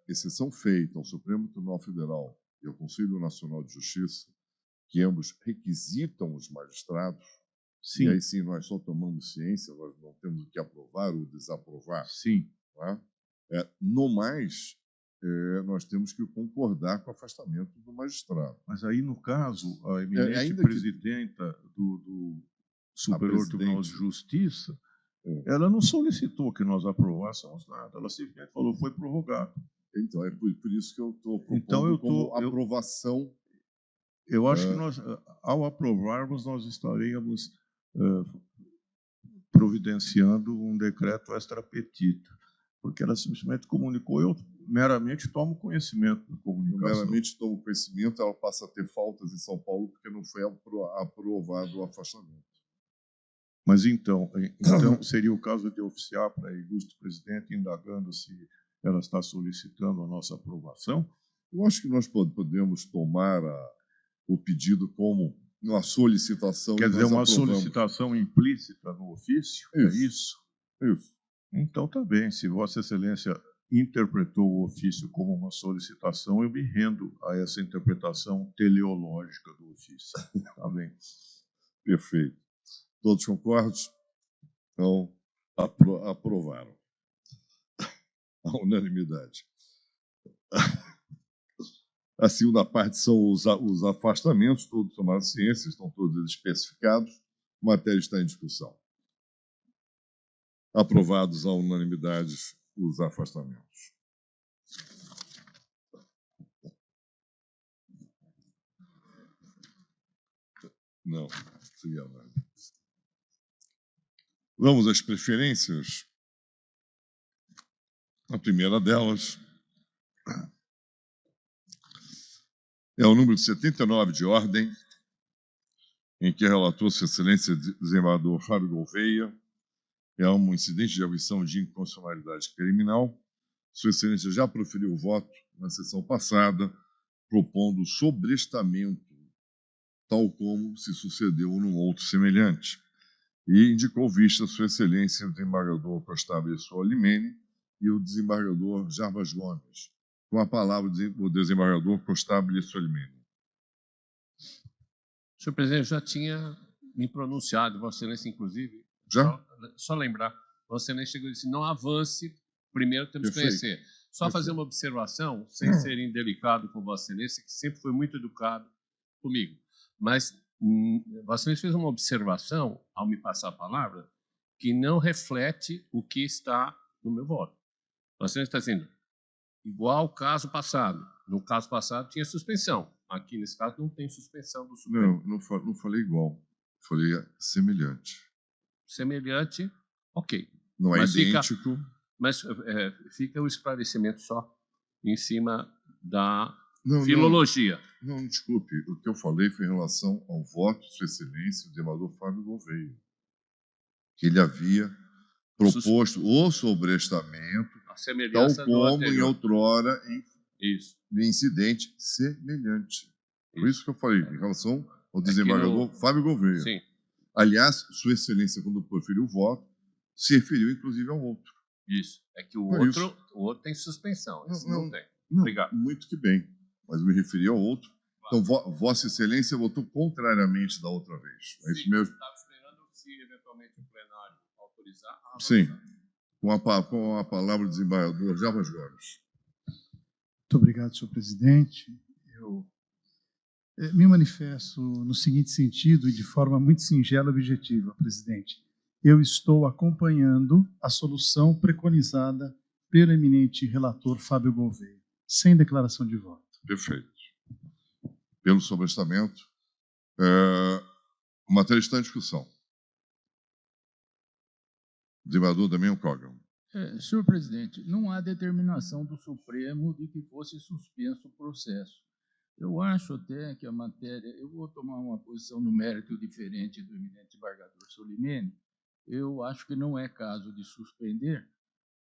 exceção feita ao Supremo Tribunal Federal e ao Conselho Nacional de Justiça, que ambos requisitam os magistrados, sim. E aí sim nós só tomamos ciência, nós não temos o que aprovar ou desaprovar. Sim. Tá? No mais, nós temos que concordar com o afastamento do magistrado. Mas aí, no caso, a eminente presidenta do Superior Tribunal de Justiça, ela não solicitou que nós aprovássemos nada, ela simplesmente falou foi prorrogado. Então, é por isso que eu estou propondo como aprovação. Eu acho que nós, ao aprovarmos, nós estaremos providenciando um decreto extra petita, porque ela simplesmente comunicou, eu meramente tomo conhecimento da comunicação. Eu meramente tomo conhecimento, ela passa a ter faltas em São Paulo porque não foi aprovado o afastamento. Mas então seria o caso de oficiar para a ilustre presidente, indagando se ela está solicitando a nossa aprovação? Eu acho que nós podemos tomar o pedido como uma solicitação. Quer dizer, uma solicitação implícita no ofício? Isso. É isso? Isso. Então, tá bem. Se Vossa Excelência interpretou o ofício como uma solicitação, eu me rendo a essa interpretação teleológica do ofício. Tá bem. Perfeito. Todos concordam? Então, aprovaram. A unanimidade. A segunda parte são os afastamentos, todos tomaram ciência, estão todos especificados. A matéria está em discussão. Aprovados à unanimidade os afastamentos. Não, seria nada. Vamos às preferências. A primeira delas é o número 79 de ordem, em que relatou Sua Excelência desembargador Fábio Gouveia. É um incidente de aguição de inconstitucionalidade criminal. Sua Excelência já proferiu o voto na sessão passada, propondo sobrestamento, tal como se sucedeu num outro semelhante. E indicou vista Sua Excelência o desembargador Gustavo Solimene e o desembargador Jarbas Gomes. Com a palavra, o desembargador Constable Solimene. Senhor presidente, eu já tinha me pronunciado, Vossa Excelência, inclusive. Já? Só lembrar, Vossa Excelência chegou e disse: não avance, primeiro temos que Perfeito. conhecer. Só fazer uma observação, sem ser indelicado com Vossa Excelência, que sempre foi muito educado comigo. Mas Vossa Excelência fez uma observação, ao me passar a palavra, que não reflete o que está no meu voto. Vossa Excelência está dizendo, igual ao caso passado. No caso passado tinha suspensão. Aqui, nesse caso, não tem suspensão do Supremo. Não falei igual. Falei semelhante. Semelhante, ok. Não é Mas idêntico. Fica o esclarecimento só em cima da Não, filologia. Não, desculpe. O que eu falei foi em relação ao voto de Sua Excelência, o desembargador Fábio Gouveia, que ele havia proposto o sobrestamento, tal como em outrora em incidente semelhante. Por isso que eu falei, em relação ao desembargador Fábio Gouveia. Sim. Aliás, Sua Excelência, quando proferiu o voto, se referiu inclusive ao outro. Isso. É que o outro tem suspensão. Esse não tem. Obrigado. Muito que bem. Mas eu me referi ao outro. Então, Vossa Excelência votou contrariamente da outra vez. É isso mesmo? Estava esperando se eventualmente o plenário autorizar. Sim. Com a palavra do desembargador Jarbas Gomes. Muito obrigado, senhor presidente. Eu me manifesto no seguinte sentido e de forma muito singela e objetiva, presidente. Eu estou acompanhando a solução preconizada pelo eminente relator Fábio Gouveia, sem declaração de voto. Perfeito. Pelo sobrestamento, a matéria está em discussão. Desembargador Damião Kogan. Senhor presidente, não há determinação do Supremo de que fosse suspenso o processo. Eu acho até que a matéria... Eu vou tomar uma posição no mérito diferente do eminente desembargador Solimene. Eu acho que não é caso de suspender,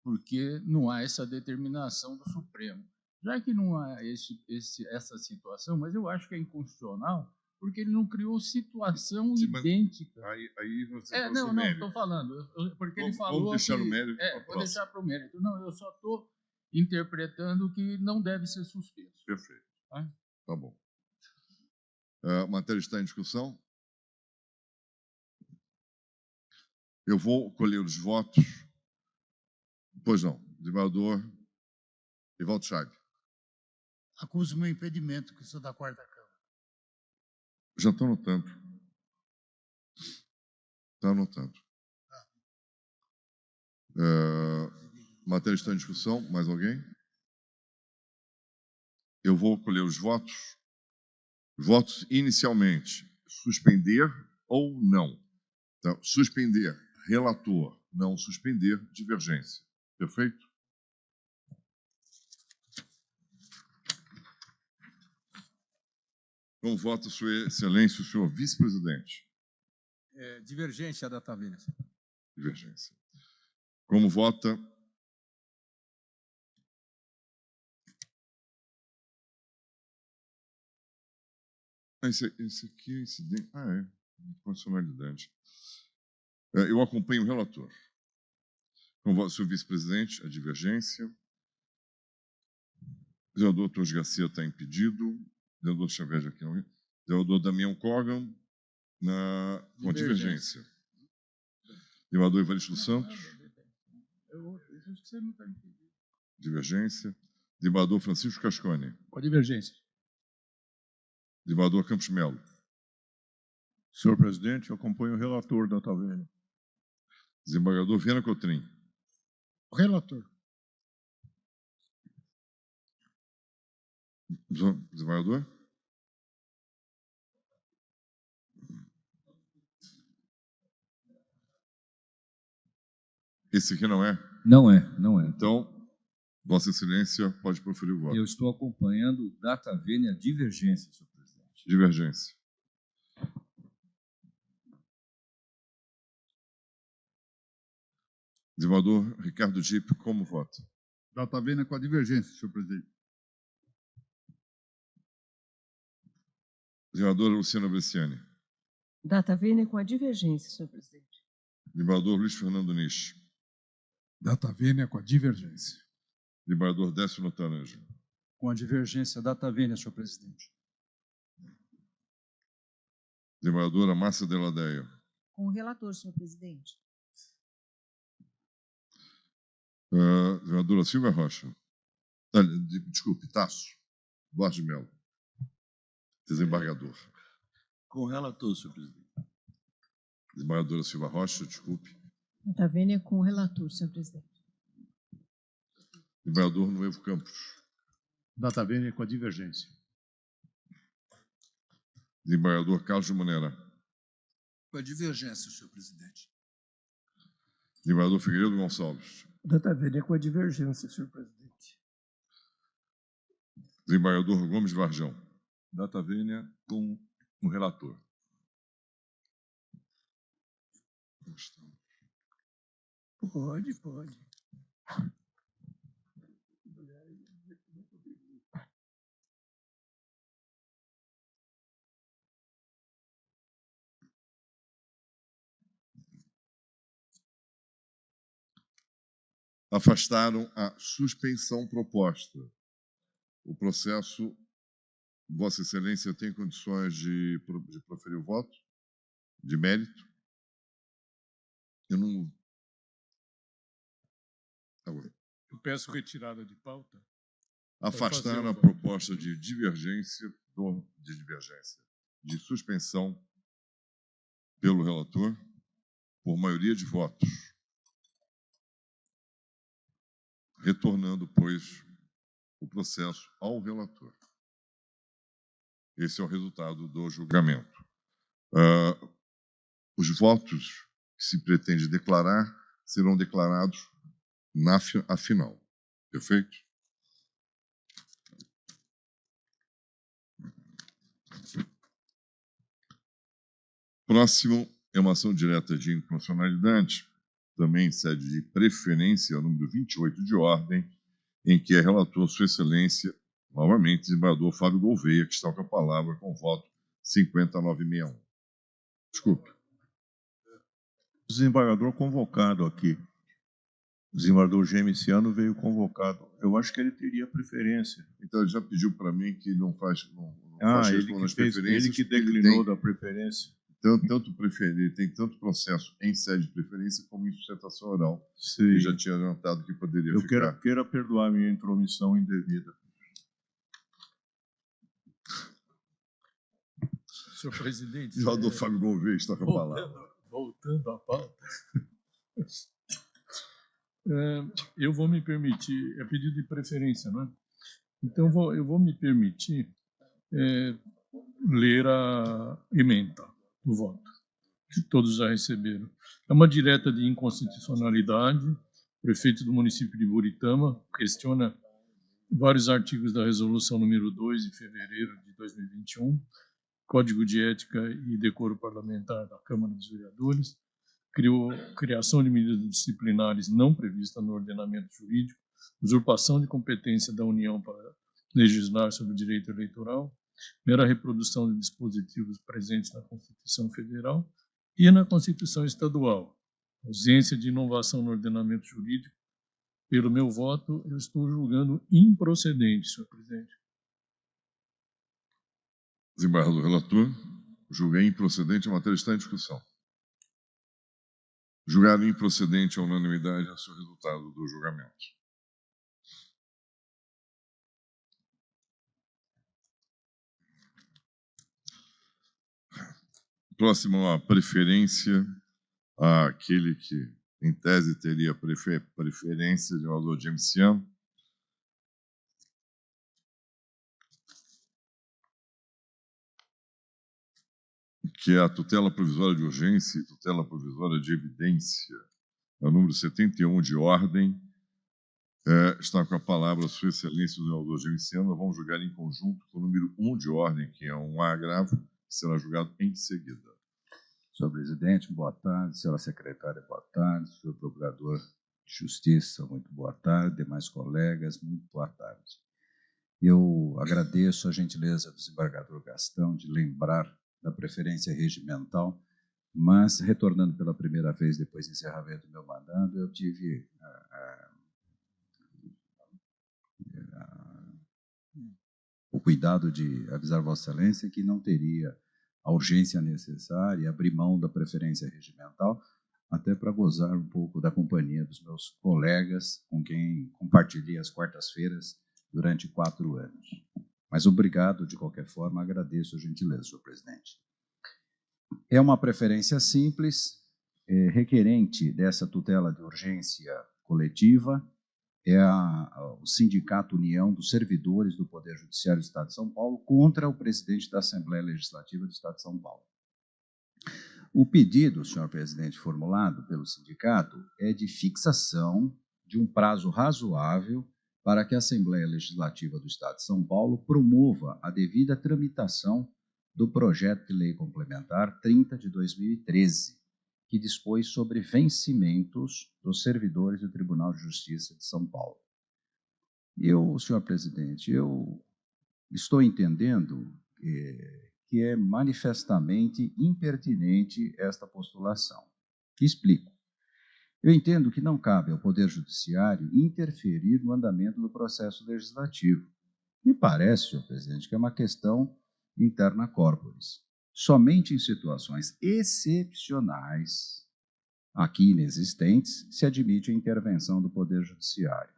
porque não há essa determinação do Supremo. Já que não há essa situação, mas eu acho que é inconstitucional, porque ele não criou situação idêntica. Aí você não, estou falando, porque ele falou vamos deixar o mérito vou deixar para o mérito. Não, eu só estou interpretando que não deve ser suspenso. Perfeito. Tá bom. A matéria está em discussão. Eu vou colher os votos. Pois não, desembargador Evaldo Chaib. Acuso o meu impedimento, que sou da quarta Câmara. Já estou anotando. Está anotando. Matéria está em discussão. Mais alguém? Eu vou colher os votos. Votos inicialmente. Suspender ou não. Então, suspender, relator. Não suspender, divergência. Perfeito? Com voto, Sua Excelência, o senhor vice-presidente. Divergência da Taveira. Divergência. Como vota? Esse aqui é incidente. Inconstitucionalidade. Eu acompanho o relator. Com voto, senhor vice-presidente, a divergência. O senador Torres Garcia está impedido. O senador Xavier aqui não. O senador Damião Kogan com a divergência. O senador Evaristo Santos. Divergência. O senador Francisco Cascone. Com a divergência. O senador Campos Melo. Senhor presidente, eu acompanho o relator da Taveira. Desembargador Viana Cotrim. O relator. Desembargador? Esse aqui não é? Não é. Então, Vossa Excelência pode proferir o voto. Eu estou acompanhando data vênia divergência, senhor presidente. Divergência. Desembargador Ricardo Dipp, como vota? Data vênia com a divergência, senhor presidente. Desembargadora Luciana Bresciani. Data vênia com a divergência, senhor presidente. Desembargador Luiz Fernando Nisch. Data vênia com a divergência. Desembargador Décio Notaranja. Com a divergência, data vênia, senhor presidente. Desembargadora Márcia Deladeia. Com o relator, senhor presidente. Desembargadora Silvia Rocha. Desculpe, Tasso Duarte de Mello. Desembargador. Com o relator, senhor presidente. Desembargadora Silva Rocha, desculpe. Data vênia com o relator, senhor presidente. Desembargador Novo Campos. Data vênia com a divergência. Desembargador Carlos de Monera. Com a divergência, senhor presidente. Desembargador Figueiredo Gonçalves. Data vênia com a divergência, senhor presidente. Desembargador Gomes Varjão. Data vênia com o relator. Pode. Afastaram a suspensão proposta. O processo, Vossa Excelência tem condições de proferir o voto? De mérito? Eu não... Eu peço retirada de pauta. Afastaram a proposta de divergência, de suspensão pelo relator, por maioria de votos. Retornando, pois, o processo ao relator. Esse é o resultado do julgamento. Os votos que se pretende declarar serão declarados à final. Perfeito? Próximo é uma ação direta de inconstitucionalidade, também em sede de preferência, número 28 de ordem, em que é relator Sua Excelência, novamente, desembargador Fábio Gouveia, que está com a palavra com o voto 5961. Desculpe. O desembargador convocado aqui. O desembargador Gemiciano veio convocado. Eu acho que ele teria preferência. Então, ele já pediu para mim que não faz ele que declinou da preferência. Ele tem tanto processo em sede de preferência como em sustentação oral. Sim. Ele já tinha adiantado que poderia ficar. Eu queira perdoar minha intromissão indevida. Senhor presidente. O senador Fábio Gouveia está com a palavra. Voltando à pauta. Eu vou me permitir, é pedido de preferência, não é? Então, eu vou me permitir ler a ementa do voto, que todos já receberam. É uma direta de inconstitucionalidade. O prefeito do município de Buritama questiona vários artigos da resolução número 2, de fevereiro de 2021, Código de Ética e Decoro Parlamentar da Câmara dos Vereadores, criação de medidas disciplinares não previstas no ordenamento jurídico, usurpação de competência da União para legislar sobre o direito eleitoral, mera reprodução de dispositivos presentes na Constituição Federal e na Constituição Estadual, ausência de inovação no ordenamento jurídico. Pelo meu voto, eu estou julgando improcedente, senhor presidente. Desembargador relator, julguei improcedente, a matéria está em discussão. Julgado improcedente a unanimidade é o resultado do julgamento. Próximo a preferência àquele que, em tese, teria preferência de valor Gemiciano. Que é a tutela provisória de urgência e tutela provisória de evidência, é o número 71 de ordem. Está com a palavra Sua Excelência o senador Gemiciano. Vamos julgar em conjunto com o número 1 de ordem, que é um agravo, que será julgado em seguida. Senhor presidente, boa tarde. Senhora secretária, boa tarde. Senhor procurador de Justiça, muito boa tarde. Demais colegas, muito boa tarde. Eu agradeço a gentileza do desembargador Gastão de lembrar da preferência regimental, Mas, retornando pela primeira vez depois do encerramento do meu mandato, eu tive o cuidado de avisar Vossa Excelência que não teria a urgência necessária e abrir mão da preferência regimental, até para gozar um pouco da companhia dos meus colegas com quem compartilhei as quartas-feiras durante 4 anos. Mas obrigado, de qualquer forma, agradeço a gentileza, senhor presidente. É uma preferência simples, requerente dessa tutela de urgência coletiva, o Sindicato União dos Servidores do Poder Judiciário do Estado de São Paulo contra o presidente da Assembleia Legislativa do Estado de São Paulo. O pedido, senhor presidente, formulado pelo sindicato é de fixação de um prazo razoável para que a Assembleia Legislativa do Estado de São Paulo promova a devida tramitação do projeto de lei complementar 30 de 2013, que dispôs sobre vencimentos dos servidores do Tribunal de Justiça de São Paulo. Senhor presidente, eu estou entendendo que é manifestamente impertinente esta postulação. Explico. Eu entendo que não cabe ao Poder Judiciário interferir no andamento do processo legislativo. Me parece, senhor presidente, que é uma questão interna corporis. Somente em situações excepcionais, aqui inexistentes, se admite a intervenção do Poder Judiciário.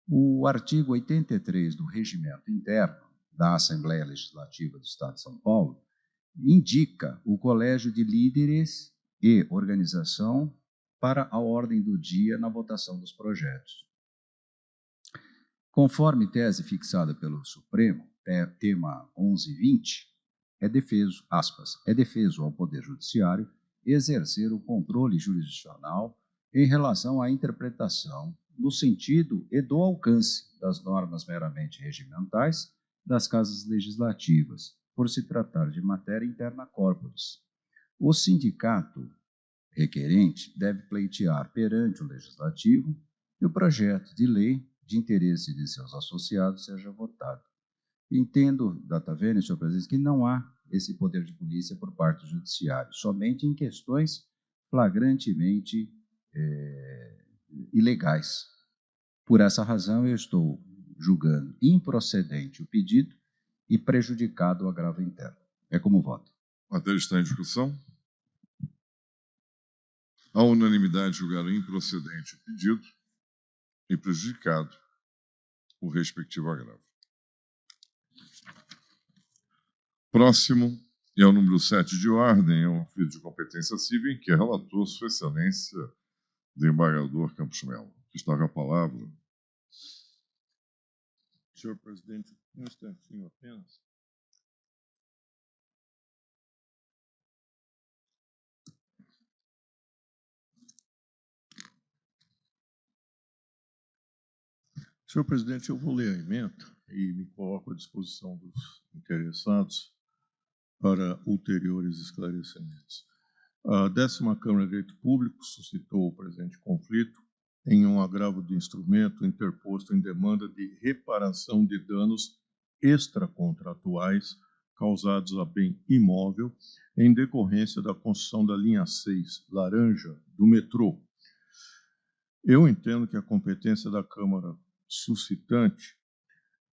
O artigo 83 do Regimento Interno da Assembleia Legislativa do Estado de São Paulo indica o colégio de líderes e organização para a ordem do dia na votação dos projetos. Conforme tese fixada pelo Supremo, tema 1120, é defeso ao Poder Judiciário exercer o controle jurisdicional em relação à interpretação no sentido e do alcance das normas meramente regimentais das casas legislativas, por se tratar de matéria interna corporis. O sindicato requerente deve pleitear perante o Legislativo que o projeto de lei de interesse de seus associados seja votado. Entendo, data vênia, senhor presidente, que não há esse poder de polícia por parte do Judiciário, somente em questões flagrantemente ilegais. Por essa razão, eu estou julgando improcedente o pedido e prejudicado o agravo interno. É como voto. A matéria está em discussão. A unanimidade julgaram improcedente o pedido e prejudicado o respectivo agravo. Próximo é o número 7 de ordem, é um ofício de competência civil em que é relator Sua Excelência, desembargador Campos Melo. Está com a palavra. Senhor presidente, um instantinho apenas. Senhor presidente, eu vou ler a emenda e me coloco à disposição dos interessados para ulteriores esclarecimentos. A 10ª Câmara de Direito Público suscitou o presente conflito em um agravo de instrumento interposto em demanda de reparação de danos extracontratuais causados a bem imóvel em decorrência da construção da linha 6, laranja, do metrô. Eu entendo que a competência da Câmara suscitante,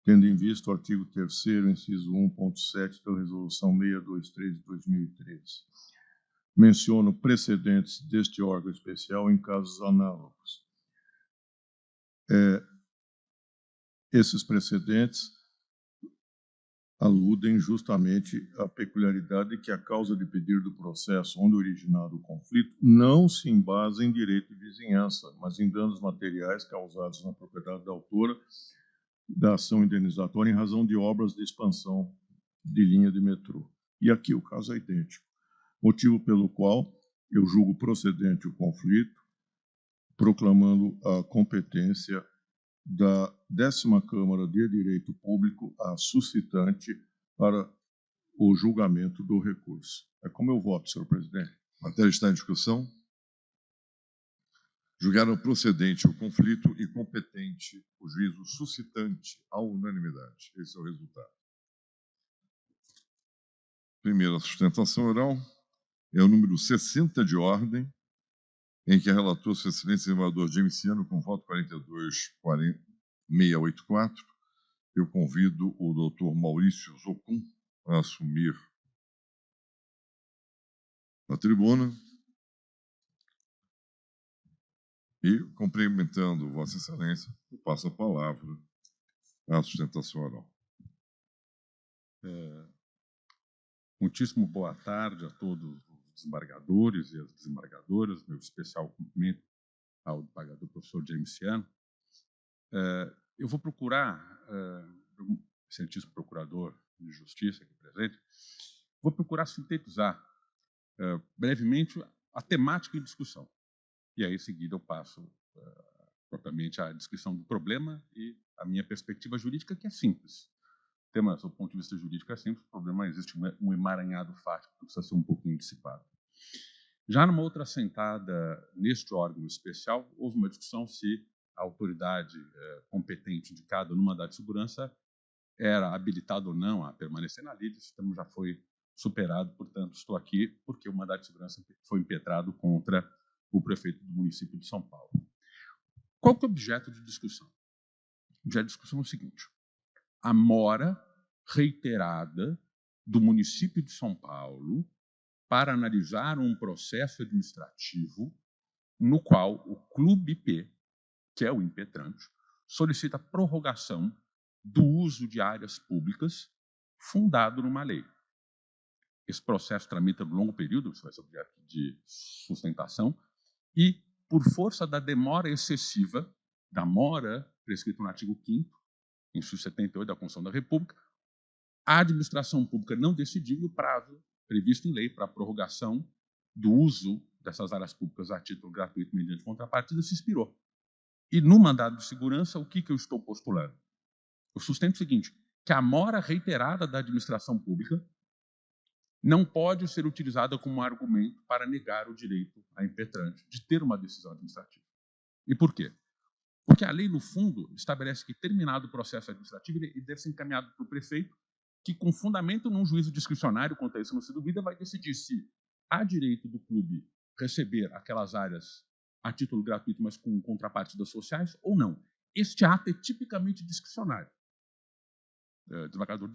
tendo em vista o artigo 3º, inciso 1.7 da Resolução 623 de 2013, menciono precedentes deste órgão especial em casos análogos. Esses precedentes aludem justamente à peculiaridade que a causa de pedir do processo onde originado o conflito não se embasa em direito de vizinhança, mas em danos materiais causados na propriedade da autora da ação indenizatória em razão de obras de expansão de linha de metrô. E aqui o caso é idêntico, motivo pelo qual eu julgo procedente o conflito, proclamando a competência da 10ª Câmara de Direito Público a suscitante para o julgamento do recurso. É como eu voto, senhor presidente. A matéria está em discussão. Julgaram procedente o conflito e competente o juízo suscitante à unanimidade. Esse é o resultado. Primeira sustentação oral. é o número 60 de ordem, em que a relatora, Sua Excelência, o desembargador James Ciano, com voto 42.684, eu convido o doutor Maurício Zocum a assumir a tribuna. E, cumprimentando Vossa Excelência, eu passo a palavra à sustentação oral. Muitíssimo boa tarde a todos os desembargadores e as desembargadoras. Meu especial cumprimento ao desembargador professor James Ciano. Eu vou procurar, excelentíssimo procurador de Justiça aqui presente, vou procurar sintetizar brevemente a temática em discussão. E aí, em seguida, eu passo propriamente à descrição do problema e a minha perspectiva jurídica, que é simples. O tema, do ponto de vista jurídico, é simples, o problema existe um emaranhado fático que precisa ser um pouquinho dissipado. Já numa outra sentada, neste órgão especial, houve uma discussão se a autoridade competente indicada no mandado de segurança era habilitada ou não a permanecer na lide. Esse tema já foi superado, portanto, estou aqui porque o mandado de segurança foi impetrado contra o prefeito do município de São Paulo. Qual que é o objeto de discussão? O objeto de discussão é o seguinte: a mora reiterada do município de São Paulo para analisar um processo administrativo no qual o Clube IP, que é o impetrante, solicita prorrogação do uso de áreas públicas fundado numa lei. Esse processo tramita por longo período, isso vai ser objeto de sustentação, e, por força da demora excessiva, da mora prescrita no artigo 5º, inciso 78 da Constituição da República, a administração pública não decidiu e o prazo previsto em lei para a prorrogação do uso dessas áreas públicas a título gratuito mediante contrapartida se expirou. E no mandado de segurança, o que eu estou postulando? Eu sustento o seguinte, que a mora reiterada da administração pública não pode ser utilizada como argumento para negar o direito à impetrante de ter uma decisão administrativa. E por quê? Porque a lei, no fundo, estabelece que, terminado o processo administrativo, ele deve ser encaminhado para o prefeito, que, com fundamento num juízo discricionário, quanto a isso não se duvida, vai decidir se há direito do clube receber aquelas áreas a título gratuito, mas com contrapartidas sociais, ou não. Este ato é tipicamente discricionário. Desembargador,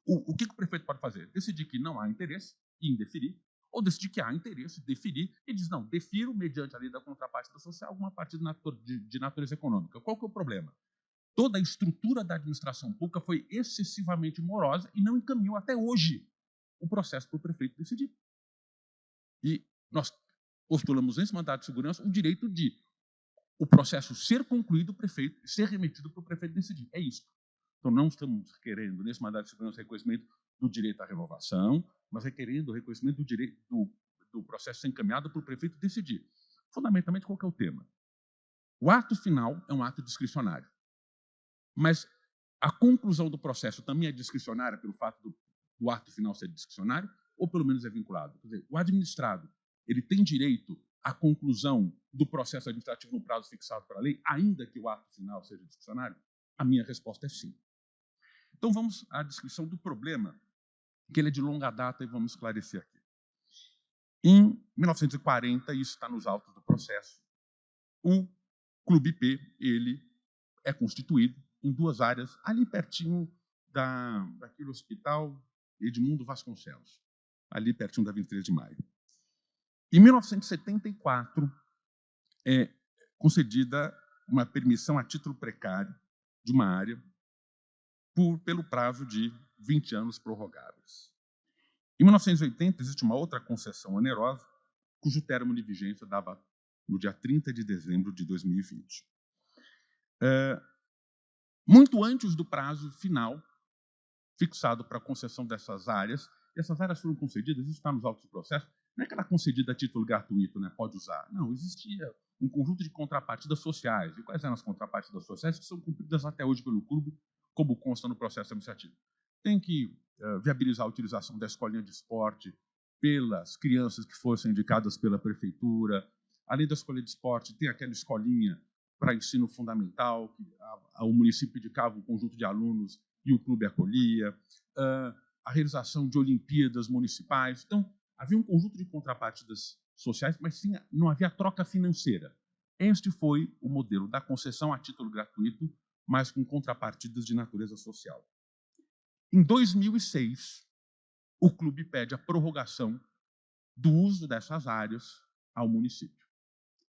o que o prefeito pode fazer? Decidir que não há interesse e indeferir, ou decidir que há interesse, deferir, e diz, não, defiro, mediante a lei da contrapartida social, alguma partida de natureza econômica. Qual que é o problema? Toda a estrutura da administração pública foi excessivamente morosa e não encaminhou até hoje o processo para o prefeito decidir. E nós postulamos nesse mandado de segurança o direito de o processo ser concluído, o prefeito ser remetido para o prefeito decidir. É isso. Então, não estamos querendo, nesse mandado de segurança, reconhecimento do direito à renovação, mas requerendo o reconhecimento do direito do processo ser encaminhado para o prefeito decidir. Fundamentalmente, qual que é o tema? O ato final é um ato discricionário. Mas a conclusão do processo também é discricionária pelo fato do ato final ser discricionário, ou pelo menos é vinculado? Quer dizer, o administrado ele tem direito à conclusão do processo administrativo no prazo fixado pela lei, ainda que o ato final seja discricionário? A minha resposta é sim. Então, vamos à descrição do problema, que ele é de longa data, e vamos esclarecer aqui. Em 1940, isso está nos autos do processo, o Clube IP ele é constituído em duas áreas, ali pertinho daquele hospital Edmundo Vasconcelos, ali pertinho da 23 de Maio. Em 1974, é concedida uma permissão a título precário de uma área pelo prazo de 20 anos prorrogáveis. Em 1980, existe uma outra concessão onerosa, cujo término de vigência dava no dia 30 de dezembro de 2020. Muito antes do prazo final fixado para a concessão dessas áreas, e essas áreas foram concedidas, isso está nos autos do processo, não é que ela é concedida a título gratuito, né, pode usar. Não, existia um conjunto de contrapartidas sociais. E quais eram as contrapartidas sociais que são cumpridas até hoje pelo clube, como consta no processo administrativo? Tem que viabilizar a utilização da escolinha de esporte pelas crianças que fossem indicadas pela prefeitura. Além da escolinha de esporte, tem aquela escolinha para ensino fundamental, que o município indicava um conjunto de alunos e o clube acolhia. A realização de Olimpíadas municipais. Então, Havia um conjunto de contrapartidas sociais, mas não havia troca financeira. Este foi o modelo da concessão a título gratuito, mas com contrapartidas de natureza social. Em 2006, o clube pede a prorrogação do uso dessas áreas ao município.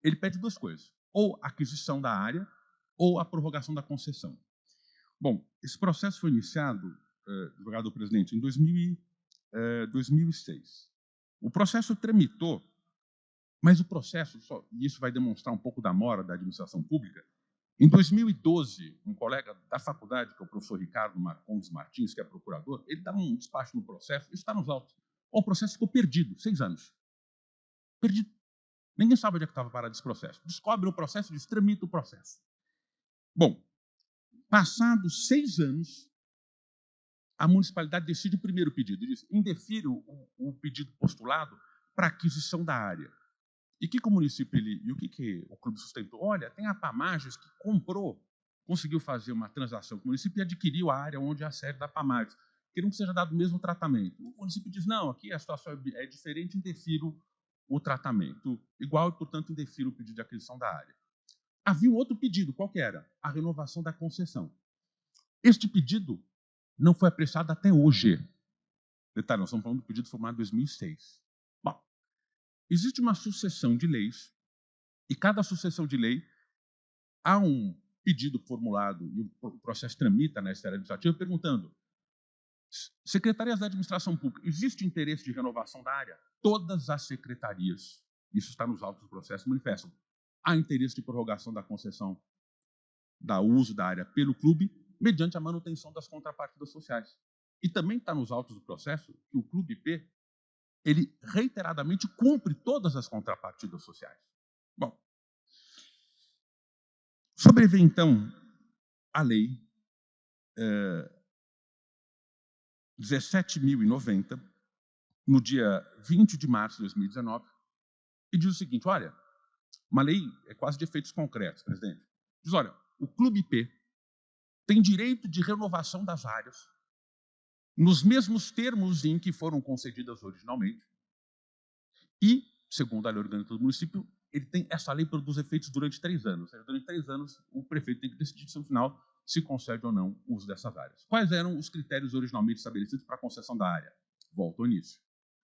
Ele pede duas coisas, ou a aquisição da área, ou a prorrogação da concessão. Bom, esse processo foi iniciado, advogado presidente, em 2006. O processo tramitou, mas o processo, e isso vai demonstrar um pouco da mora da administração pública, em 2012, um colega da faculdade, que é o professor Ricardo Marcondes Martins, que é procurador, ele dá um despacho no processo, isso está nos autos. O processo ficou perdido, 6 anos. Perdido. Ninguém sabe onde é que estava parado esse processo. Descobre o processo e diz, tramita o processo. Bom, passados 6 anos, a municipalidade decide o primeiro pedido. Diz, indefiro o pedido postulado para aquisição da área. E o que o município, e o que o clube sustentou? Olha, tem a Pamages que conseguiu fazer uma transação com o município e adquiriu a área onde é a sede da Pamages. Queriam que seja dado o mesmo tratamento. O município diz, não, aqui a situação é diferente, indefiro o tratamento igual e, portanto, indefiro o pedido de aquisição da área. Havia um outro pedido, qual que era? A renovação da concessão. Este pedido não foi apreciado até hoje. Detalhe, nós estamos falando do pedido formado em 2006. Bom, existe uma sucessão de leis, e cada sucessão de lei há um pedido formulado, e o processo tramita na esfera administrativa, perguntando, secretarias da administração pública, existe interesse de renovação da área? Todas as secretarias, isso está nos autos do processo, manifestam. Há interesse de prorrogação da concessão da uso da área pelo clube, mediante a manutenção das contrapartidas sociais. E também está nos autos do processo que o Clube P, ele reiteradamente cumpre todas as contrapartidas sociais. Bom, sobreveio, então, a lei 17.090, no dia 20 de março de 2019, e diz o seguinte, olha, uma lei é quase de efeitos concretos, presidente. Diz, olha, o Clube P tem direito de renovação das áreas nos mesmos termos em que foram concedidas originalmente e, segundo a lei orgânica do município, essa lei produz efeitos durante 3 anos. Durante 3 anos, o prefeito tem que decidir, no final, se concede ou não o uso dessas áreas. Quais eram os critérios originalmente estabelecidos para a concessão da área? Volto ao início.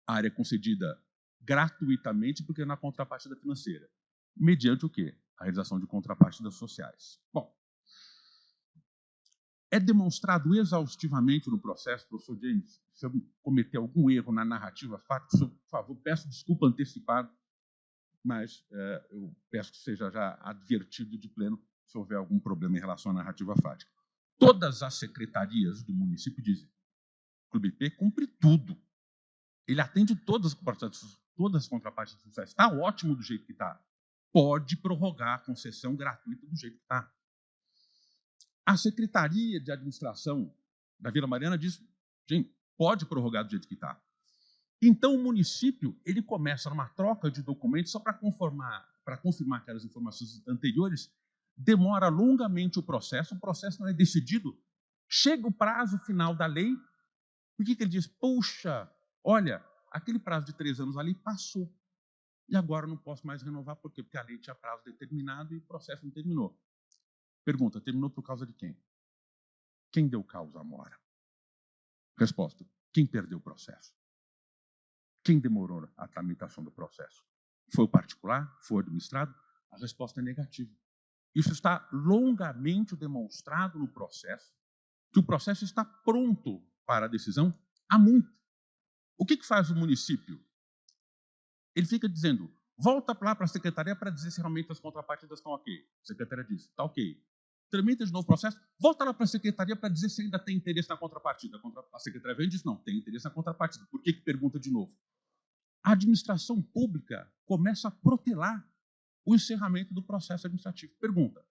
A área é concedida gratuitamente porque é na contrapartida financeira. Mediante o quê? A realização de contrapartidas sociais. Bom, é demonstrado exaustivamente no processo, professor James, se eu cometer algum erro na narrativa fática, por favor, peço desculpa antecipado, mas eu peço que seja já advertido de pleno se houver algum problema em relação à narrativa fática. Todas as secretarias do município dizem, o Clube P cumpre tudo. Ele atende todas as contrapartidas sociais. Está ótimo do jeito que está. Pode prorrogar a concessão gratuita do jeito que está. A Secretaria de Administração da Vila Mariana diz, gente, pode prorrogar do jeito que está. Então, o município ele começa numa troca de documentos só para confirmar aquelas informações anteriores, demora longamente o processo não é decidido, chega o prazo final da lei, por que ele diz, puxa, olha, aquele prazo de 3 anos ali passou, e agora eu não posso mais renovar, por quê? Porque a lei tinha prazo determinado e o processo não terminou. Pergunta, terminou por causa de quem? Quem deu causa à mora? Resposta, quem perdeu o processo? Quem demorou a tramitação do processo? Foi o particular? Foi o administrado? A resposta é negativa. Isso está longamente demonstrado no processo, que o processo está pronto para a decisão há muito. O que faz o município? Ele fica dizendo, volta lá para a secretaria para dizer se realmente as contrapartidas estão ok. A secretaria diz, está ok. Tramita de novo o processo, volta lá para a secretaria para dizer se ainda tem interesse na contrapartida. A secretaria vem e diz, não, tem interesse na contrapartida. Por que pergunta de novo? A administração pública começa a protelar o encerramento do processo administrativo. Pergunta,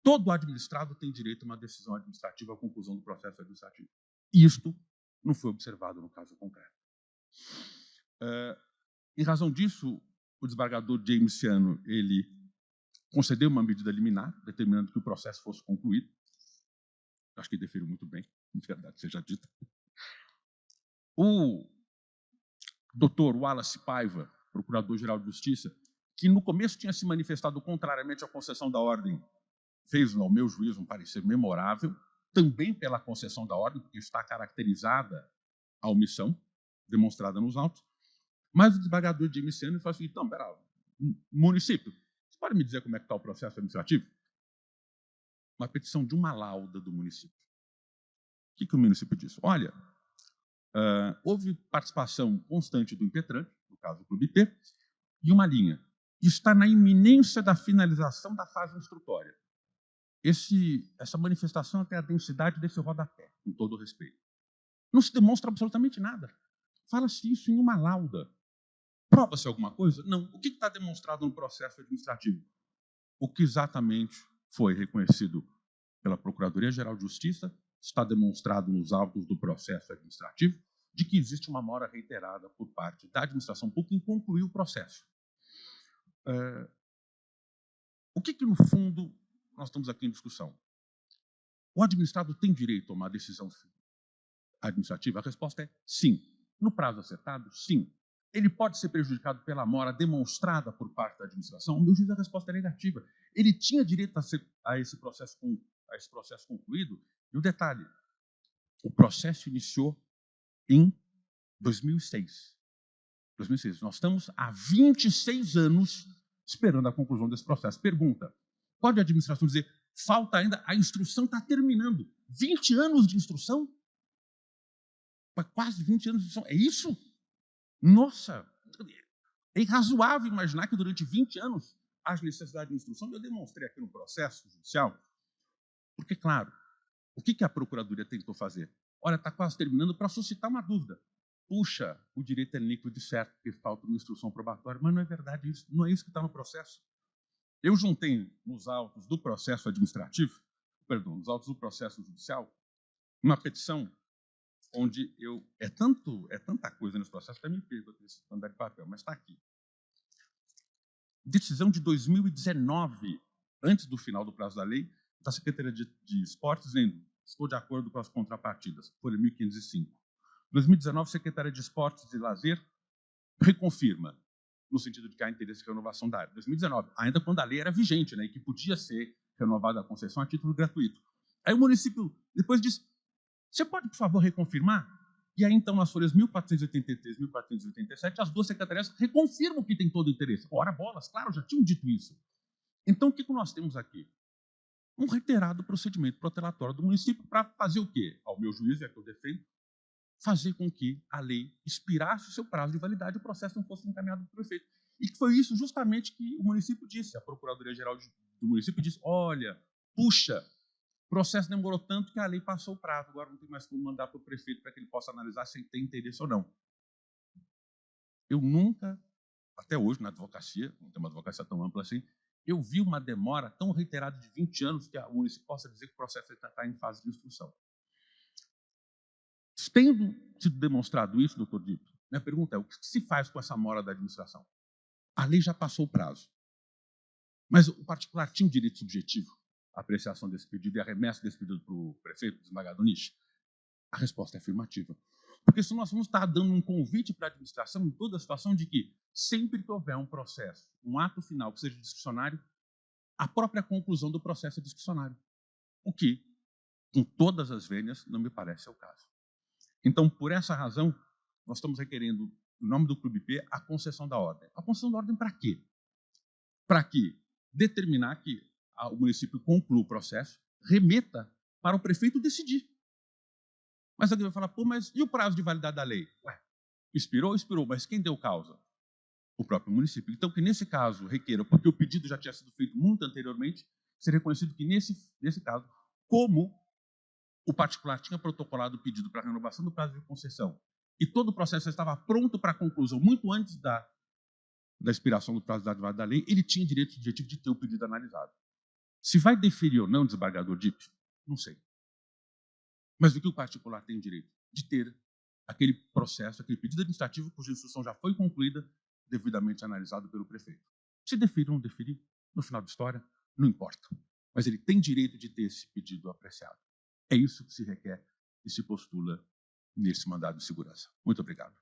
todo administrado tem direito a uma decisão administrativa à conclusão do processo administrativo. Isto não foi observado no caso concreto. Em razão disso, o desembargador James Ciano, ele concedeu uma medida liminar, determinando que o processo fosse concluído. Acho que deferiu muito bem, em verdade seja dita. Dr. Wallace Paiva, Procurador-Geral de Justiça, que no começo tinha se manifestado contrariamente à concessão da ordem, fez, ao meu juízo, um parecer memorável, também pela concessão da ordem, porque está caracterizada a omissão demonstrada nos autos. Mas o desembargador James Sanders falou assim: então, pera, município, você pode me dizer como é que está o processo administrativo? Uma petição de uma lauda do município. O que o município disse? Olha, houve participação constante do impetrante, no caso do Clube IP, e uma linha. Está na iminência da finalização da fase instrutória. Essa manifestação tem a densidade desse rodapé, com todo o respeito. Não se demonstra absolutamente nada. Fala-se isso em uma lauda. Prova-se alguma coisa? Não. O que está demonstrado no processo administrativo? O que exatamente foi reconhecido pela Procuradoria-Geral de Justiça está demonstrado nos autos do processo administrativo de que existe uma mora reiterada por parte da administração pública em concluir o processo. O que, no fundo, nós estamos aqui em discussão? O administrado tem direito a uma decisão administrativa? A resposta é sim. No prazo acertado, sim. Ele pode ser prejudicado pela mora demonstrada por parte da administração? O meu juízo, a resposta é negativa. Ele tinha direito a esse processo concluído. E o detalhe, o processo iniciou em 2006. Nós estamos há 26 anos esperando a conclusão desse processo. Pergunta, pode a administração dizer, falta ainda, a instrução está terminando. 20 anos de instrução? Quase 20 anos de instrução. É isso? Nossa, é irrazoável imaginar que durante 20 anos haja necessidade de instrução. Eu demonstrei aqui no processo judicial, porque, claro, o que a Procuradoria tentou fazer? Olha, está quase terminando para suscitar uma dúvida. Puxa, o direito é líquido, certo, porque falta uma instrução probatória, mas não é verdade isso, não é isso que está no processo. Eu juntei nos autos do processo administrativo, nos autos do processo judicial, uma petição onde é tanta coisa nesse processo, até me perco aqui nesse andar de papel, mas está aqui. Decisão de 2019, antes do final do prazo da lei, da Secretaria de Esportes, dizendo, estou de acordo com as contrapartidas, folha 1505. 2019, Secretaria de Esportes e Lazer reconfirma, no sentido de que há interesse de renovação da área. 2019, ainda quando a lei era vigente, né, e que podia ser renovada a concessão a título gratuito. Aí o município depois disse, você pode, por favor, reconfirmar? E aí, então, nas folhas 1483 e 1487, as duas secretarias reconfirmam que tem todo o interesse. Ora, bolas, claro, já tinham dito isso. Então, o que nós temos aqui? Um reiterado procedimento protelatório do município para fazer o quê? Ao meu juízo, é que eu defendo, fazer com que a lei expirasse o seu prazo de validade e o processo não fosse encaminhado para o prefeito. E que foi isso justamente que o município disse. A Procuradoria-Geral do município disse, olha, puxa, o processo demorou tanto que a lei passou o prazo, agora não tem mais como mandar para o prefeito para que ele possa analisar se tem interesse ou não. Eu nunca, até hoje na advocacia, não tem uma advocacia tão ampla assim, eu vi uma demora tão reiterada de 20 anos que o município possa dizer que o processo está em fase de instrução. Tendo sido demonstrado isso, doutor Dito, minha pergunta é, o que se faz com essa mora da administração? A lei já passou o prazo, mas o particular tinha um direito subjetivo à apreciação desse pedido e a remessa desse pedido para o prefeito, desembargador Nish? A resposta é afirmativa. Porque se nós vamos estar dando um convite para a administração em toda a situação de que, sempre que houver um processo, um ato final que seja discricionário, a própria conclusão do processo é discricionário. O que, com todas as vênias, não me parece ser o caso. Então, por essa razão, nós estamos requerendo, em nome do Clube P, a concessão da ordem. A concessão da ordem para quê? Para que determinar que o município conclua o processo, remeta para o prefeito decidir. Mas alguém vai falar, pô, mas e o prazo de validade da lei? Ué, expirou, mas quem deu causa? O próprio município. Então, que nesse caso requeira, porque o pedido já tinha sido feito muito anteriormente, seria reconhecido que nesse caso, como o particular tinha protocolado o pedido para renovação do prazo de concessão e todo o processo estava pronto para a conclusão muito antes da expiração do prazo da lei, ele tinha direito subjetivo de ter o pedido analisado. Se vai deferir ou não, desembargador Dip, não sei. Mas o que o particular tem direito? De ter aquele processo, aquele pedido administrativo cuja instrução já foi concluída, devidamente analisado pelo prefeito. Se deferir ou não deferir, no final da história, não importa. Mas ele tem direito de ter esse pedido apreciado. É isso que se requer e se postula nesse mandado de segurança. Muito obrigado.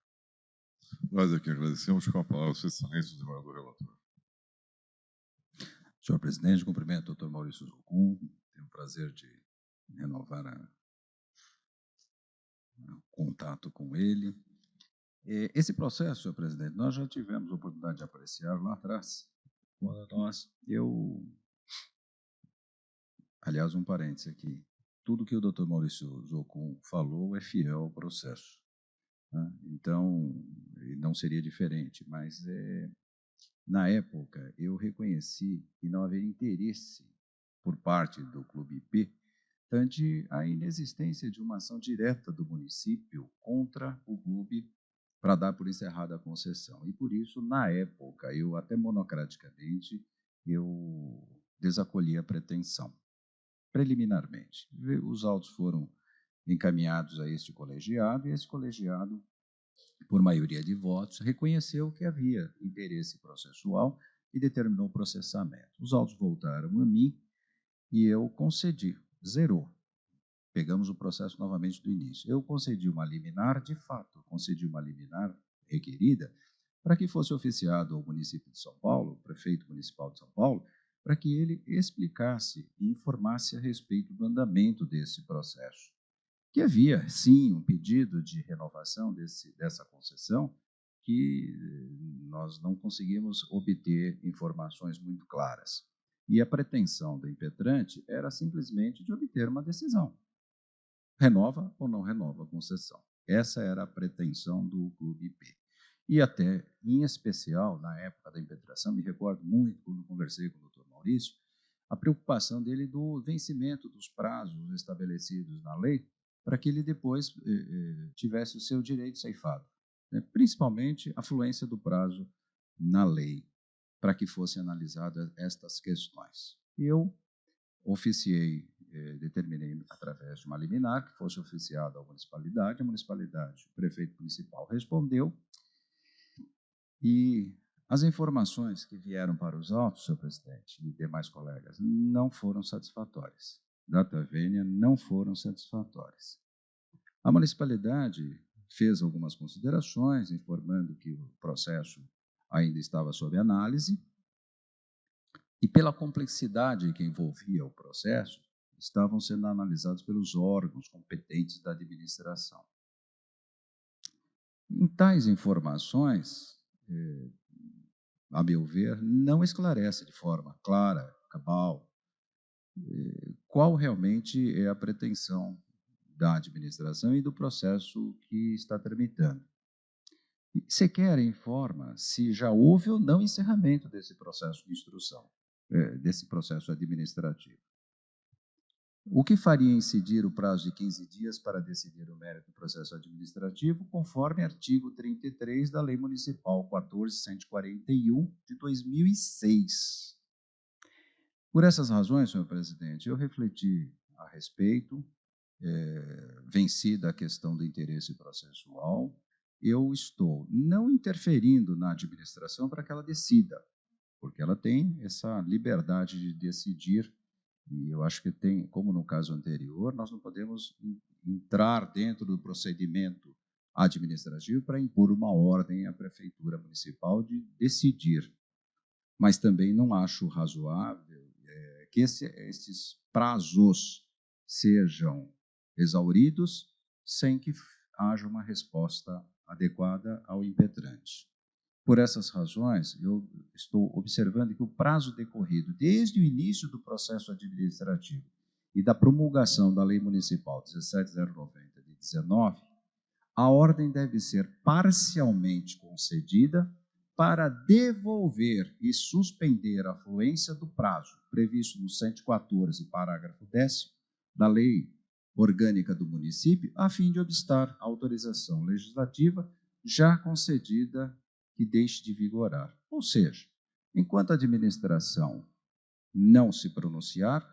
Nós aqui agradecemos. Com a palavra, Sua Excelência, o desembargador relator. Senhor presidente, cumprimento o doutor Maurício Zocum. Tenho o prazer de renovar o contato com ele. Esse processo, senhor presidente, nós já tivemos a oportunidade de apreciar lá atrás, quando aliás, um parêntese aqui, tudo que o doutor Maurício Zocum falou é fiel ao processo, né? Então, não seria diferente, mas na época eu reconheci que não havia interesse por parte do Clube IP ante a inexistência de uma ação direta do município contra o clube para dar por encerrada a concessão. E por isso, na época, eu até monocraticamente, eu desacolhi a pretensão, preliminarmente. Os autos foram encaminhados a este colegiado, e esse colegiado, por maioria de votos, reconheceu que havia interesse processual e determinou o processamento. Os autos voltaram a mim e eu concedi, zerou. Pegamos o processo novamente do início. Eu concedi uma liminar, de fato, concedi uma liminar requerida para que fosse oficiado ao município de São Paulo, o prefeito municipal de São Paulo, para que ele explicasse e informasse a respeito do andamento desse processo. Que havia, sim, um pedido de renovação dessa concessão, que nós não conseguimos obter informações muito claras. E a pretensão do impetrante era simplesmente de obter uma decisão. Renova ou não renova a concessão. Essa era a pretensão do Clube IP. E até, em especial, na época da impetração, me recordo muito, quando conversei com o doutor Maurício, a preocupação dele do vencimento dos prazos estabelecidos na lei, para que ele depois tivesse o seu direito ceifado, né? Principalmente a fluência do prazo na lei, para que fossem analisadas estas questões. Eu oficiei, determinei através de uma liminar que fosse oficiada à municipalidade, o prefeito municipal respondeu, e as informações que vieram para os autos, senhor presidente, e demais colegas, não foram satisfatórias. Data vênia não foram satisfatórias. A municipalidade fez algumas considerações, informando que o processo ainda estava sob análise, e pela complexidade que envolvia o processo, estavam sendo analisados pelos órgãos competentes da administração. Em tais informações, a meu ver, não esclarece de forma clara, cabal, qual realmente é a pretensão da administração e do processo que está tramitando. E sequer informa se já houve ou não encerramento desse processo de instrução, desse processo administrativo. O que faria incidir o prazo de 15 dias para decidir o mérito do processo administrativo, conforme artigo 33 da Lei Municipal 14.141 de 2006. Por essas razões, senhor presidente, eu refleti a respeito, vencida a questão do interesse processual, eu estou não interferindo na administração para que ela decida, porque ela tem essa liberdade de decidir. E eu acho que tem, como no caso anterior, nós não podemos entrar dentro do procedimento administrativo para impor uma ordem à Prefeitura Municipal de decidir. Mas também não acho razoável que esses prazos sejam exauridos sem que haja uma resposta adequada ao impetrante. Por essas razões, eu estou observando que o prazo decorrido desde o início do processo administrativo e da promulgação da Lei Municipal 17.090 de 19, a ordem deve ser parcialmente concedida para devolver e suspender a fluência do prazo previsto no 114, parágrafo 10º da Lei Orgânica do Município, a fim de obstar a autorização legislativa já concedida que deixe de vigorar. Ou seja, enquanto a administração não se pronunciar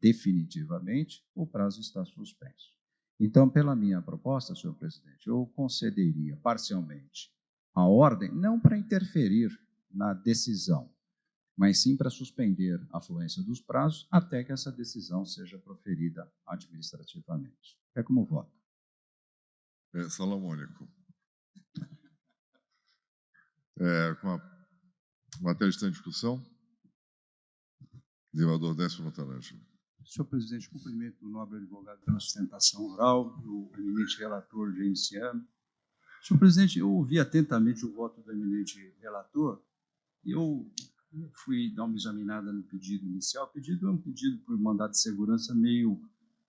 definitivamente, o prazo está suspenso. Então, pela minha proposta, senhor presidente, eu concederia parcialmente a ordem, não para interferir na decisão, mas sim para suspender a fluência dos prazos até que essa decisão seja proferida administrativamente. É como voto. Salomônico. Com a matéria está em discussão. Desembargador Décio Montanante. Senhor presidente, cumprimento o nobre advogado pela sustentação oral, o eminente relator James Ciano. Senhor presidente, eu ouvi atentamente o voto do eminente relator e eu fui dar uma examinada no pedido inicial. O pedido é um pedido por mandado de segurança meio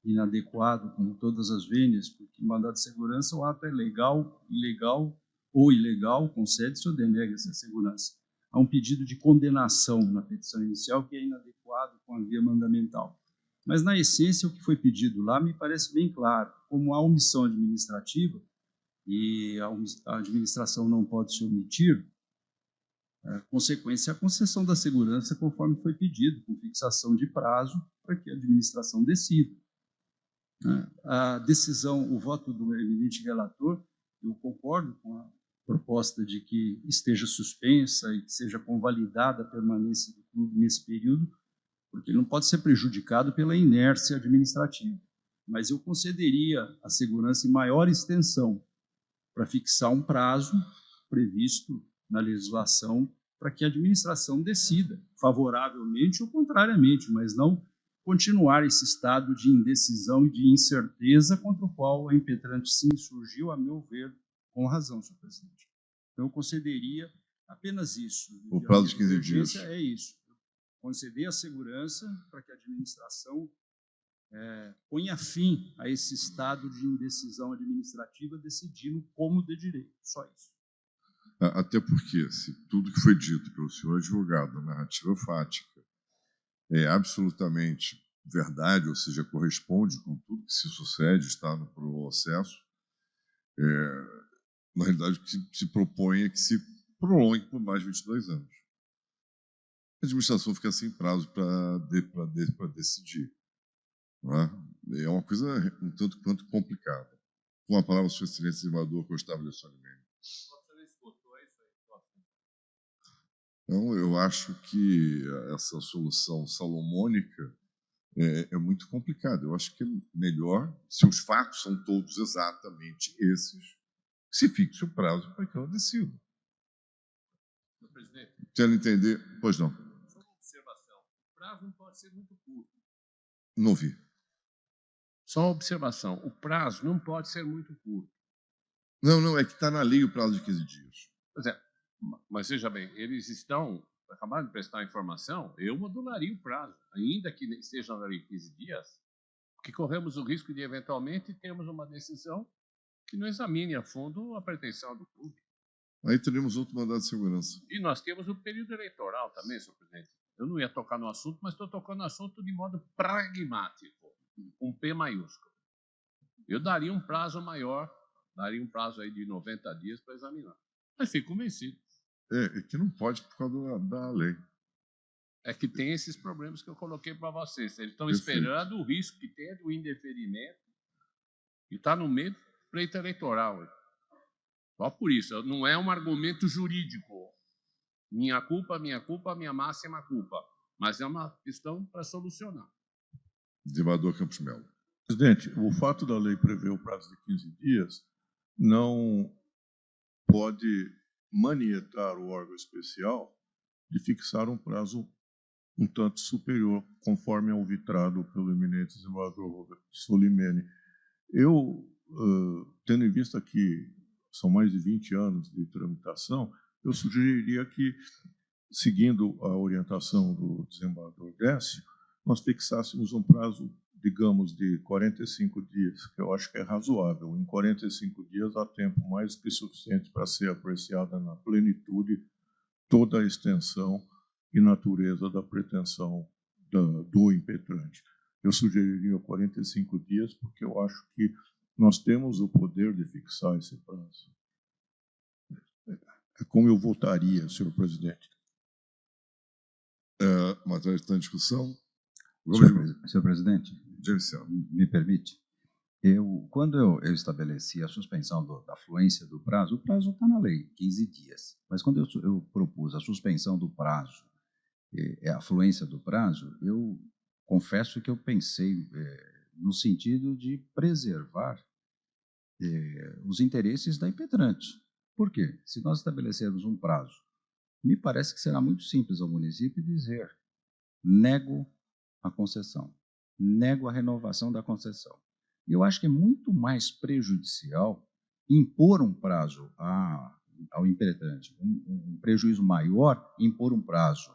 inadequado, com todas as vênias, porque mandado de segurança, o ato é legal, ilegal ou ilegal, concede-se ou denega essa segurança. Há um pedido de condenação na petição inicial que é inadequado com a via mandamental. Mas, na essência, o que foi pedido lá me parece bem claro. Como há omissão administrativa, e a administração não pode se omitir, a consequência é a concessão da segurança conforme foi pedido, com fixação de prazo para que a administração decida. A decisão, o voto do eminente relator, eu concordo com a proposta de que esteja suspensa e que seja convalidada a permanência do clube nesse período, porque ele não pode ser prejudicado pela inércia administrativa. Mas eu concederia a segurança em maior extensão para fixar um prazo previsto na legislação para que a administração decida favoravelmente ou contrariamente, mas não continuar esse estado de indecisão e de incerteza contra o qual a impetrante se insurgiu, a meu ver, com razão, senhor presidente. Então, eu concederia apenas isso. O prazo de 15 dias. É isso. Conceder a segurança para que a administração ponha fim a esse estado de indecisão administrativa, decidindo como de direito. Só isso. Até porque, se tudo que foi dito pelo senhor advogado, a narrativa fática, é absolutamente verdade, ou seja, corresponde com tudo que se sucede, está no processo, na realidade, o que se propõe é que se prolongue por mais 22 anos. A administração fica sem prazo para decidir. Não é? É uma coisa um tanto quanto complicada. Com a palavra, sua excelência, desembargador Gustavo Alessandrini. Então, eu acho que essa solução salomônica é muito complicada. Eu acho que é melhor, se os fatos são todos exatamente esses, se fixe o prazo para que ela decida. Senhor presidente. Quero entender. Pois não. Só uma observação. O prazo não pode ser muito curto. Não ouvi. Só uma observação. O prazo não pode ser muito curto. Não, é que está na lei o prazo de 15 dias. Pois é. Mas veja bem, eles acabaram de prestar informação, eu modularia o prazo, ainda que esteja na lei 15 dias, porque corremos o risco de, eventualmente, termos uma decisão que não examine a fundo a pretensão do clube. Aí teremos outro mandado de segurança. E nós temos o período eleitoral também, senhor presidente. Eu não ia tocar no assunto, mas estou tocando no assunto de modo pragmático, com P maiúsculo. Eu daria um prazo maior, daria um prazo aí de 90 dias para examinar. Mas fico convencido. É que não pode por causa da lei. É que tem esses problemas que eu coloquei para vocês. Eles estão esperando o risco que tem do indeferimento e está no meio do pleito eleitoral. Só por isso. Não é um argumento jurídico. Minha culpa, minha máxima culpa. Mas é uma questão para solucionar. Desembargador Campos Melo. Presidente, o fato da lei prever o prazo de 15 dias não pode manietar o órgão especial de fixar um prazo um tanto superior, conforme ao vitrado pelo eminente desembargador Roberto Solimene. Eu, tendo em vista que são mais de 20 anos de tramitação, eu sugeriria que, seguindo a orientação do desembargador Décio, nós fixássemos um prazo, digamos, de 45 dias, que eu acho que é razoável. Em 45 dias há tempo mais que suficiente para ser apreciada na plenitude toda a extensão e natureza da pretensão do impetrante. Eu sugeriria 45 dias, porque eu acho que nós temos o poder de fixar esse prazo. É como eu votaria, senhor presidente. Matéria está em discussão. Senhor presidente, me permite? Quando eu estabeleci a suspensão da fluência do prazo, o prazo está na lei, 15 dias. Mas quando eu propus a suspensão do prazo, a fluência do prazo, eu confesso que eu pensei no sentido de preservar os interesses da impetrante. Por quê? Se nós estabelecermos um prazo, me parece que será muito simples ao município dizer: nego a concessão, nego a renovação da concessão. E eu acho que é muito mais prejudicial impor um prazo ao impetrante, um prejuízo maior impor um prazo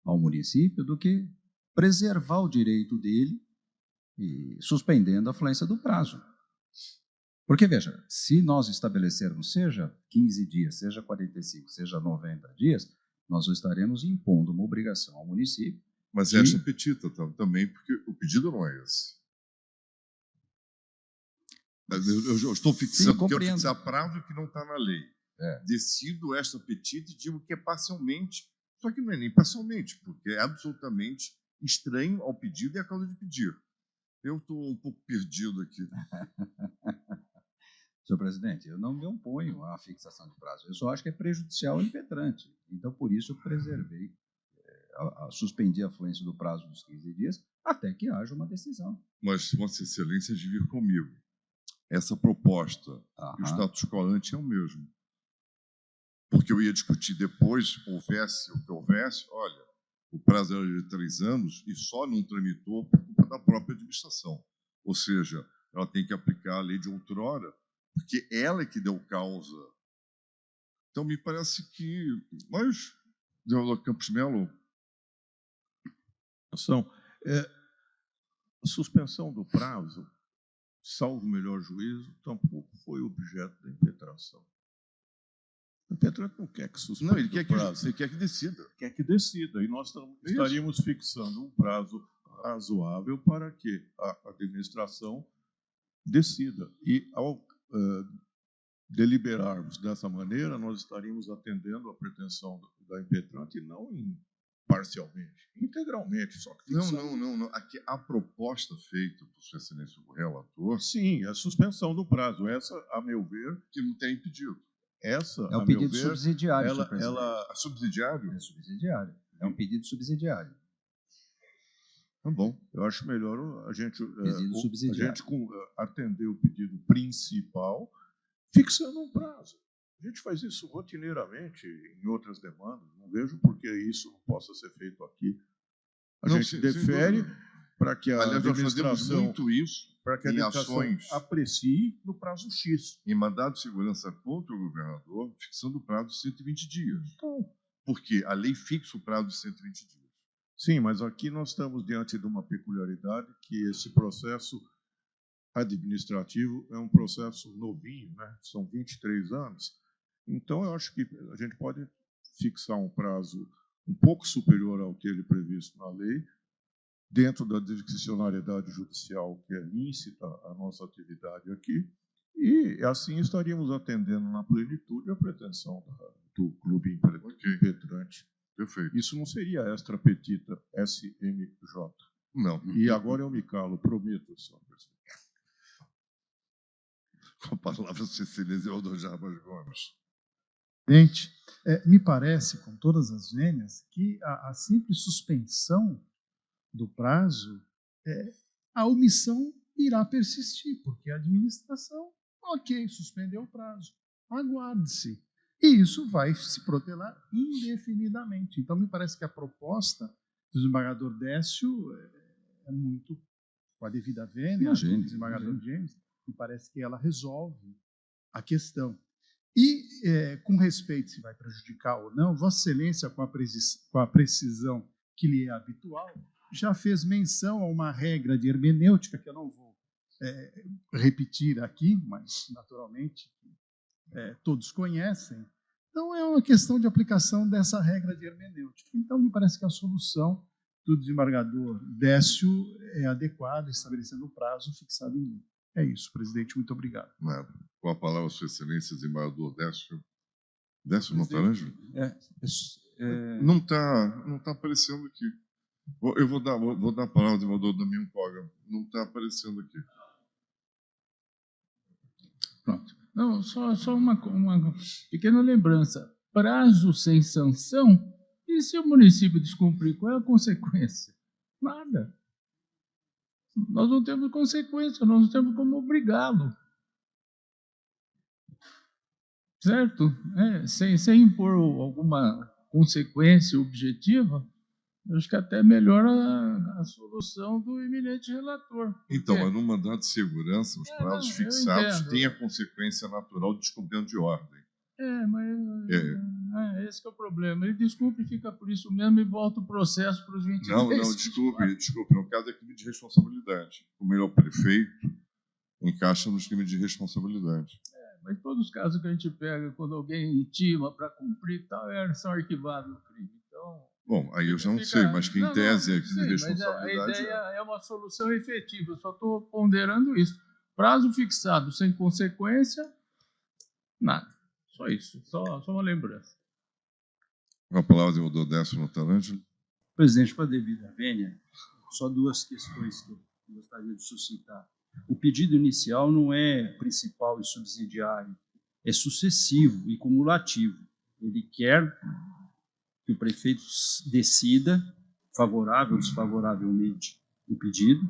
ao município do que preservar o direito dele e suspendendo a fluência do prazo. Porque, veja, se nós estabelecermos, seja 15 dias, seja 45, seja 90 dias, nós estaremos impondo uma obrigação ao município. Mas essa petita também, porque o pedido não é esse. Mas eu estou fixando, porque eu fixar prazo que não está na lei. Decido esta petita e digo que é parcialmente, só que não é nem parcialmente, porque é absolutamente estranho ao pedido e à causa de pedir. Eu estou um pouco perdido aqui. Senhor presidente, eu não me oponho à fixação de prazo. Eu só acho que é prejudicial ao impetrante. Então, por isso, eu preservei, suspendi a fluência do prazo dos 15 dias até que haja uma decisão. Mas, Vossa Excelência, de vir comigo. Essa proposta e o status quo ante é o mesmo. Porque eu ia discutir depois, houvesse o que houvesse, olha, o prazo era de 3 anos e só não tramitou por culpa da própria administração. Ou seja, ela tem que aplicar a lei de outrora, porque ela é que deu causa. Então, me parece que... Mas, Deodoro Campos Melo... A suspensão do prazo, salvo o melhor juízo, tampouco foi objeto da impetração. O impetrante não quer que suspenda não, ele quer o prazo. Ele quer que decida. Quer que decida. E nós estaríamos fixando um prazo razoável para que a administração decida. E, ao deliberarmos dessa maneira, nós estaríamos atendendo a pretensão da impetrante, e não parcialmente, integralmente. Só que não. Aqui, a proposta feita por Sua Excelência o relator... Sim, a suspensão do prazo. Essa, a meu ver... Que não tem pedido. Essa, é um pedido subsidiário, É subsidiário? É subsidiário. É um pedido subsidiário. Tá bom. Eu acho melhor a gente atender o pedido principal fixando um prazo. A gente faz isso rotineiramente em outras demandas. Não vejo por que isso não possa ser feito aqui. A gente defere para que a administração muito isso para que a administração aprecie no prazo X. Em mandado de segurança contra o governador, fixando o prazo de 120 dias. Então, porque a lei fixa o prazo de 120 dias. Sim, mas aqui nós estamos diante de uma peculiaridade, que esse processo administrativo é um processo novinho, né? São 23 anos. Então, eu acho que a gente pode fixar um prazo um pouco superior ao que ele previsto na lei, dentro da discricionariedade judicial que é lícita à nossa atividade aqui, e assim estaríamos atendendo na plenitude a pretensão do clube impetrante. Perfeito. Isso não seria extra petita SMJ. Não. E agora eu me calo, prometo, senhor presidente. Com a palavra, Sua Excelência Eudor Jarbas Gomes. Presidente, me parece, com todas as vênias, que a simples suspensão do prazo, a omissão irá persistir, porque a administração, ok, suspendeu o prazo, aguarde-se. E isso vai se protelar indefinidamente. Então, me parece que a proposta do desembargador Décio é muito, com a devida vênia, do desembargador James, me parece que ela resolve a questão. E, com respeito se vai prejudicar ou não, Vossa Excelência, com a precisão que lhe é habitual, já fez menção a uma regra de hermenêutica, que eu não vou repetir aqui, mas, naturalmente, todos conhecem. Então, é uma questão de aplicação dessa regra de hermenêutica. Então, me parece que a solução do desembargador Décio é adequada, estabelecendo o prazo fixado em lei. É isso, presidente. Muito obrigado. Nada. Com a palavra, Sua Excelência, desembargador Décio. Décio não está, né, Ju? Não está aparecendo aqui. Eu vou dar a palavra ao desembargador Domingo Coga. Não está aparecendo aqui. Pronto. Não, só uma pequena lembrança. Prazo sem sanção, e se o município descumprir, qual é a consequência? Nada. Nós não temos consequência, nós não temos como obrigá-lo. certo? Sem impor alguma consequência objetiva, eu acho que até melhora a solução do eminente relator. Então, mas no mandato de segurança, os prazos fixados têm a consequência natural de descumprimento de ordem. Mas esse que é o problema. Ele desculpe e fica por isso mesmo e volta o processo para os 20 Não, dias. desculpe. No caso é crime de responsabilidade. Como ele é o prefeito, encaixa nos crimes de responsabilidade. Mas todos os casos que a gente pega, quando alguém intima para cumprir e tal, são arquivados no crime. Então, bom, aí eu já não sei, mas que em tese é crime de responsabilidade. Mas a ideia é uma solução efetiva. Eu só estou ponderando isso. Prazo fixado sem consequência, nada. Só isso. Só uma lembrança. Com a palavra, eu dou Décio Tarântula. Presidente, para a devida vênia, só duas questões que eu gostaria de suscitar. O pedido inicial não é principal e subsidiário, é sucessivo e cumulativo. Ele quer que o prefeito decida, favorável ou desfavoravelmente, o pedido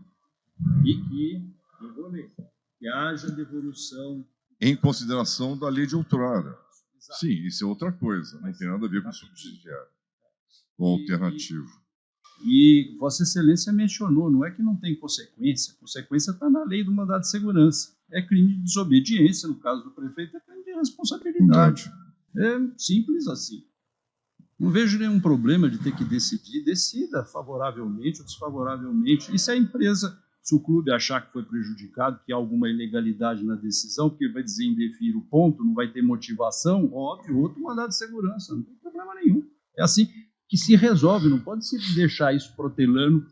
e que haja devolução. Em consideração da lei de outrora. Sim, isso é outra coisa, não tem nada a ver com subsidiário, com alternativo. E Vossa Excelência mencionou, não é que não tem consequência, a consequência está na lei do mandado de segurança. É crime de desobediência, no caso do prefeito, é crime de responsabilidade. É simples assim. Não vejo nenhum problema de ter que decidir, decida favoravelmente ou desfavoravelmente. E se a empresa, se o clube achar que foi prejudicado, que há alguma ilegalidade na decisão, porque vai dizer indefiro o ponto, não vai ter motivação, óbvio, outro mandado de segurança, não tem problema nenhum. É assim que se resolve, não pode se deixar isso protelando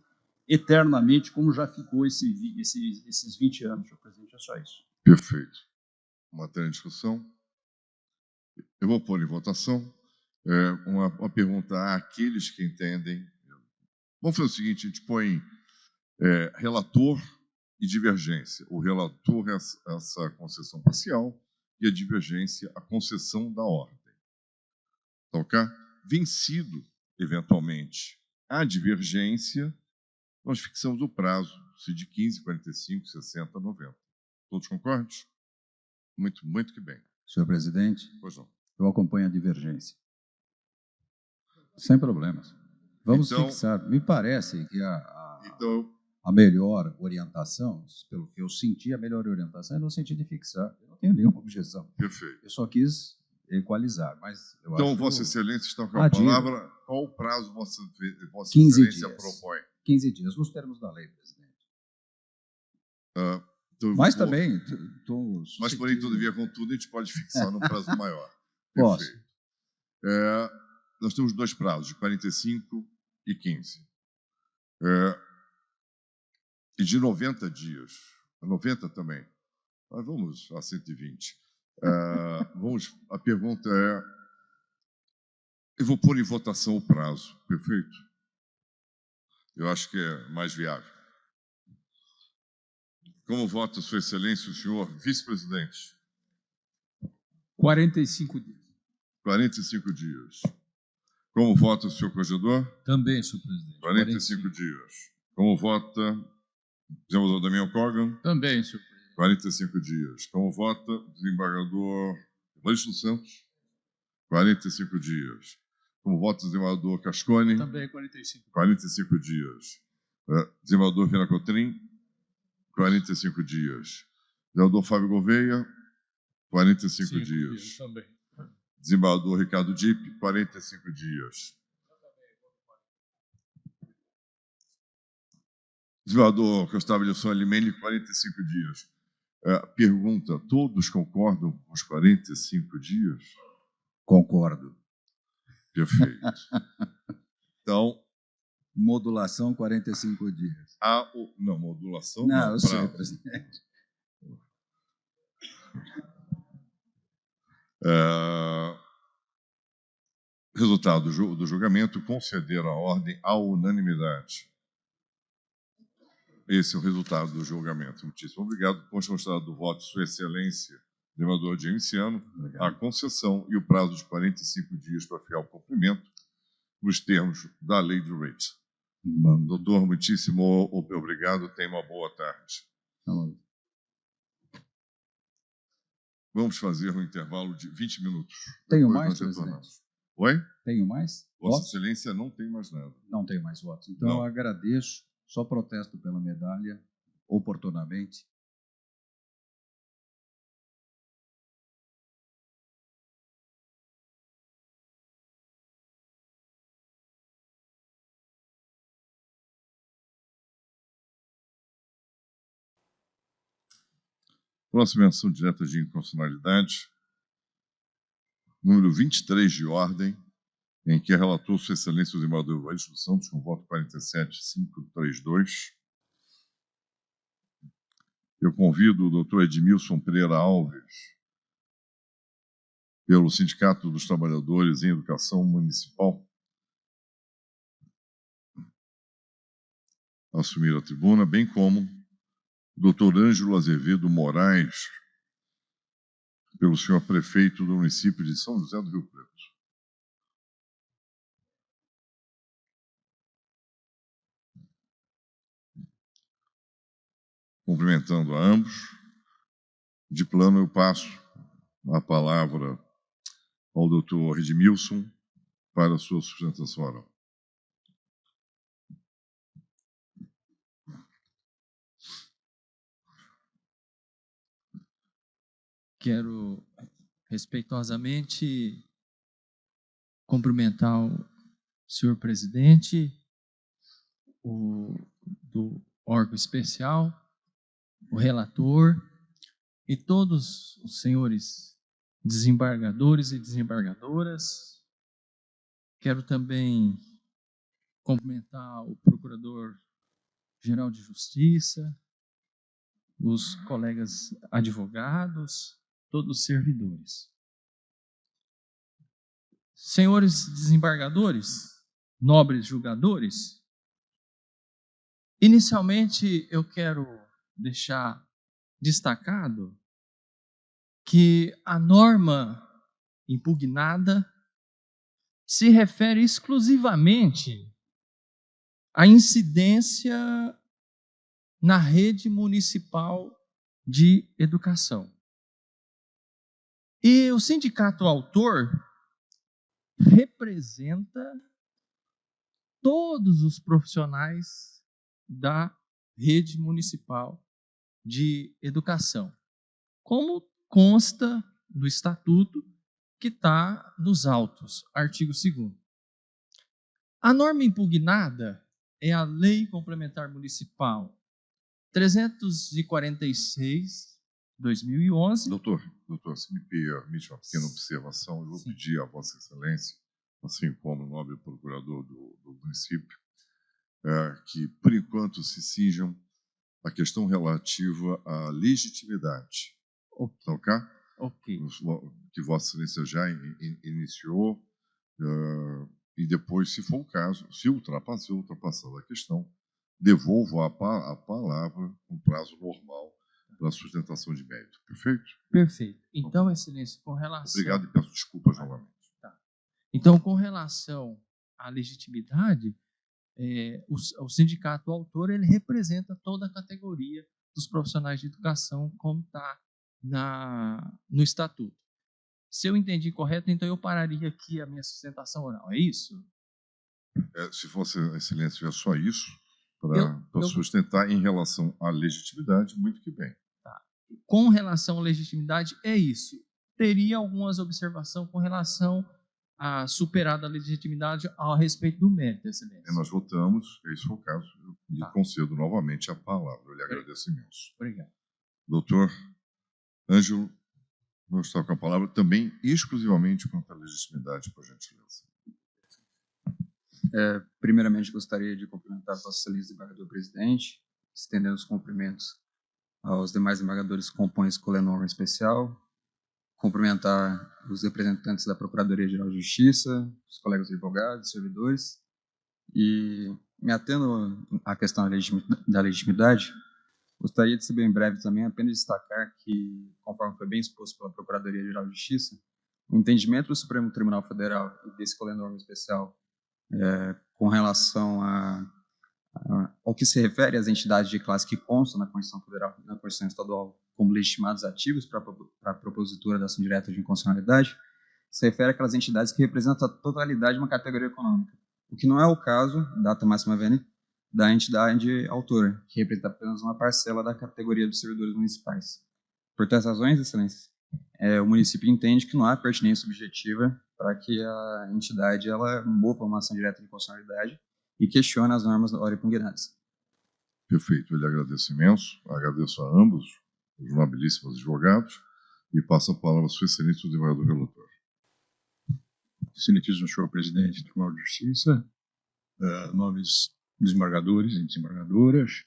eternamente, como já ficou esses 20 anos, senhor presidente, é só isso. Perfeito. Matéria em discussão. Eu vou pôr em votação uma pergunta àqueles que entendem. Vamos fazer o seguinte, a gente põe relator e divergência. O relator é essa concessão parcial e a divergência a concessão da ordem. Tá ok? Vencido, eventualmente, a divergência, nós fixamos o prazo, se de 15, 45, 60, 90. Todos concordam? Muito, muito que bem. Senhor presidente, pois não. Eu acompanho a divergência. Sem problemas. Vamos então, fixar. Me parece que a melhor orientação, pelo que eu senti, a melhor orientação é no sentido de fixar. Eu não tenho nenhuma objeção. Perfeito. Eu só quis equalizar, mas eu então, acho Vossa Excelência está com a palavra. Qual o prazo Vossa Excelência propõe? 15 dias, nos termos da lei, presidente. Mas também... Mas, porém, todavia, contudo, a gente pode fixar num prazo maior. Posso. Nós temos dois prazos, de 45 e 15. E de 90 dias. 90 também. Mas vamos a 120. A pergunta é... Eu vou pôr em votação o prazo, perfeito? Eu acho que é mais viável. Como vota Sua Excelência, o senhor vice-presidente? 45 dias. 45 dias. Como vota o senhor corregedor? Também, senhor presidente. 45 dias. Como vota o desembargador Damião Corgan? Também, senhor presidente. 45 dias. Como vota o desembargador Evaristo Santos? 45 dias. Como vota o desembargador Cascone? Também 45. 45 dias. Desembargador Viana Cotrim? 45 dias. Desembargador Fábio Gouveia? 45 dias. Também. Desembargador Ricardo Dipp, 45 dias. Desembargador Gustavo Wilson Alimene, 45 dias. Pergunta, todos concordam com os 45 dias? Concordo. Perfeito. Então... Modulação, 45 dias. Não, modulação não. Eu sei, presidente. Resultado do julgamento, conceder a ordem à unanimidade. Esse é o resultado do julgamento. Muitíssimo obrigado. Constado do voto, Sua Excelência, desembargador Jaimsiano, a concessão e o prazo de 45 dias para fiel cumprimento nos termos da lei do REIT. Doutor, muitíssimo obrigado. Tenha uma boa tarde. Vamos fazer um intervalo de 20 minutos. Tenho Depois mais, nós presidente? retornamos. Oi? Tenho mais? Vossa Votos? Excelência não tem mais nada. Não tenho mais votos. Então, Não. eu agradeço. Só protesto pela medalha, oportunamente. Próxima menção direta de inconstitucionalidade, número 23 de ordem, em que relator Sua Excelência o desembargador Evaristo dos Santos, com voto 47.532. Eu convido o doutor Edmilson Pereira Alves, pelo Sindicato dos Trabalhadores em Educação Municipal, a assumir a tribuna, bem como o doutor Ângelo Azevedo Moraes, pelo senhor prefeito do município de São José do Rio Preto. Cumprimentando a ambos, de plano eu passo a palavra ao doutor Edmilson para a sua sustentação oral. Quero respeitosamente cumprimentar o senhor presidente do órgão especial, o relator e todos os senhores desembargadores e desembargadoras. Quero também cumprimentar o Procurador-Geral de Justiça, os colegas advogados, todos os servidores. Senhores desembargadores, nobres julgadores, inicialmente eu quero deixar destacado que a norma impugnada se refere exclusivamente à incidência na rede municipal de educação. E o sindicato autor representa todos os profissionais da rede municipal de educação, como consta no estatuto que está nos autos, artigo 2º. A norma impugnada é a Lei Complementar Municipal 346, 2011. Doutor, se me permite uma pequena observação, eu vou pedir a Vossa Excelência, assim como o nobre procurador do município, que, por enquanto, se cinjam a questão relativa à legitimidade. Ok? Ok. Que Vossa Excelência já iniciou, e depois, se for o caso, se ultrapassar a questão, devolvo a palavra com prazo normal para a sustentação de mérito. Perfeito? Perfeito. Então, Excelência, com relação... Obrigado e peço desculpas novamente. Tá. Então, com relação à legitimidade, o sindicato autor ele representa toda a categoria dos profissionais de educação, como está no estatuto. Se eu entendi correto, então eu pararia aqui a minha sustentação oral. É isso? Se Vossa Excelência tiver só isso para sustentar em relação à legitimidade, muito que bem. Tá. Com relação à legitimidade, é isso. Teria algumas observações com relação a superar a legitimidade a respeito do mérito, Excelência. Nós votamos, esse foi o caso, eu lhe concedo novamente a palavra. Eu lhe agradeço imenso. Obrigado. Doutor Ângelo, vou estar com a palavra também exclusivamente quanto à legitimidade, por gentileza. Primeiramente, gostaria de cumprimentar Vossa Excelência, desembargador presidente, estendendo os cumprimentos aos demais desembargadores que compõem esse colenorma especial, cumprimentar os representantes da Procuradoria-Geral de Justiça, os colegas advogados, servidores, e me atendo à questão da legitimidade, gostaria de ser bem breve também, apenas destacar que, conforme foi bem exposto pela Procuradoria-Geral de Justiça, o entendimento do Supremo Tribunal Federal e desse colenorma especial com relação ao que se refere às entidades de classe que constam na Constituição Federal e na Constituição Estadual como legitimados ativos para a propositura da ação direta de inconstitucionalidade se refere àquelas entidades que representam a totalidade de uma categoria econômica, o que não é o caso, data máxima vênia, da entidade autora, que representa apenas uma parcela da categoria dos servidores municipais. Por tais razões, Excelência, o município entende que não há pertinência objetiva para que a entidade ela mova uma ação direta de inconstitucionalidade e questione as normas ora impugnadas. Perfeito, eu lhe agradeço imenso, agradeço a ambos, os nobilíssimos advogados, e passo a palavra ao seu excelência, o desembargador relator. Excelentíssimo senhor presidente do Tribunal de Justiça, nobres desembargadores e desembargadoras,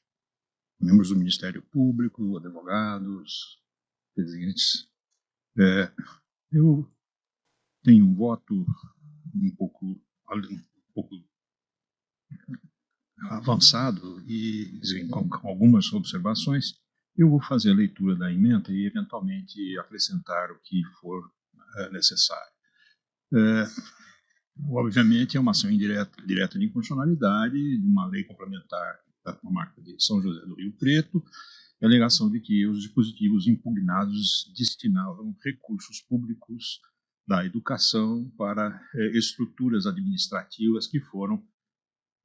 membros do Ministério Público, advogados, presidentes, eu tenho um voto um pouco avançado e com algumas observações. Eu vou fazer a leitura da emenda e, eventualmente, acrescentar o que for necessário. Obviamente, é uma ação direta de inconstitucionalidade de uma lei complementar da comarca de São José do Rio Preto, a alegação de que os dispositivos impugnados destinavam recursos públicos da educação para estruturas administrativas que foram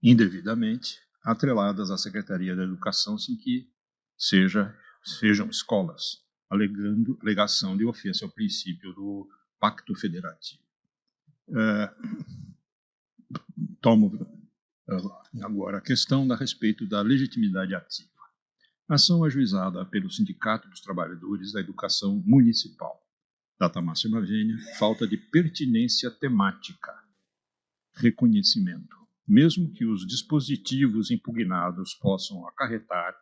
indevidamente atreladas à Secretaria da Educação sem que sejam escolas, alegação de ofensa ao princípio do Pacto Federativo. Tomo agora a questão a respeito da legitimidade ativa. Ação ajuizada pelo Sindicato dos Trabalhadores da Educação Municipal. Data máxima vênia, falta de pertinência temática. Reconhecimento. Mesmo que os dispositivos impugnados possam acarretar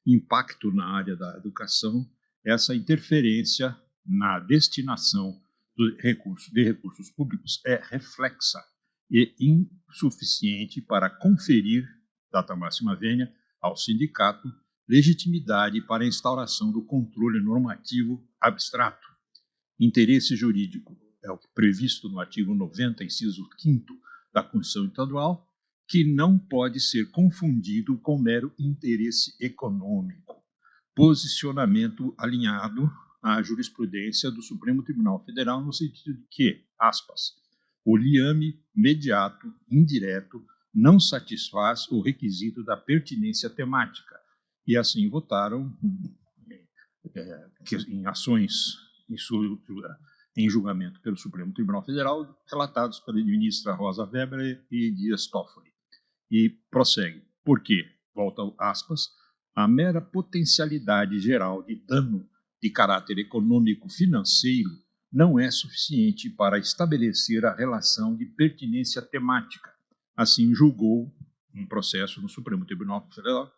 impacto na área da educação, essa interferência na destinação de recursos públicos é reflexa e insuficiente para conferir, data máxima vênia, ao sindicato legitimidade para a instauração do controle normativo abstrato. Interesse jurídico é o previsto no artigo 90, inciso 5º da Constituição Estadual, que não pode ser confundido com mero interesse econômico. Posicionamento alinhado à jurisprudência do Supremo Tribunal Federal no sentido de que, aspas, o liame mediato, indireto, não satisfaz o requisito da pertinência temática, e assim votaram em ações em julgamento pelo Supremo Tribunal Federal, relatados pela ministra Rosa Weber e Dias Toffoli. E prossegue. Por quê? Volta aspas. A mera potencialidade geral de dano de caráter econômico-financeiro não é suficiente para estabelecer a relação de pertinência temática. Assim julgou um processo no Supremo Tribunal Federal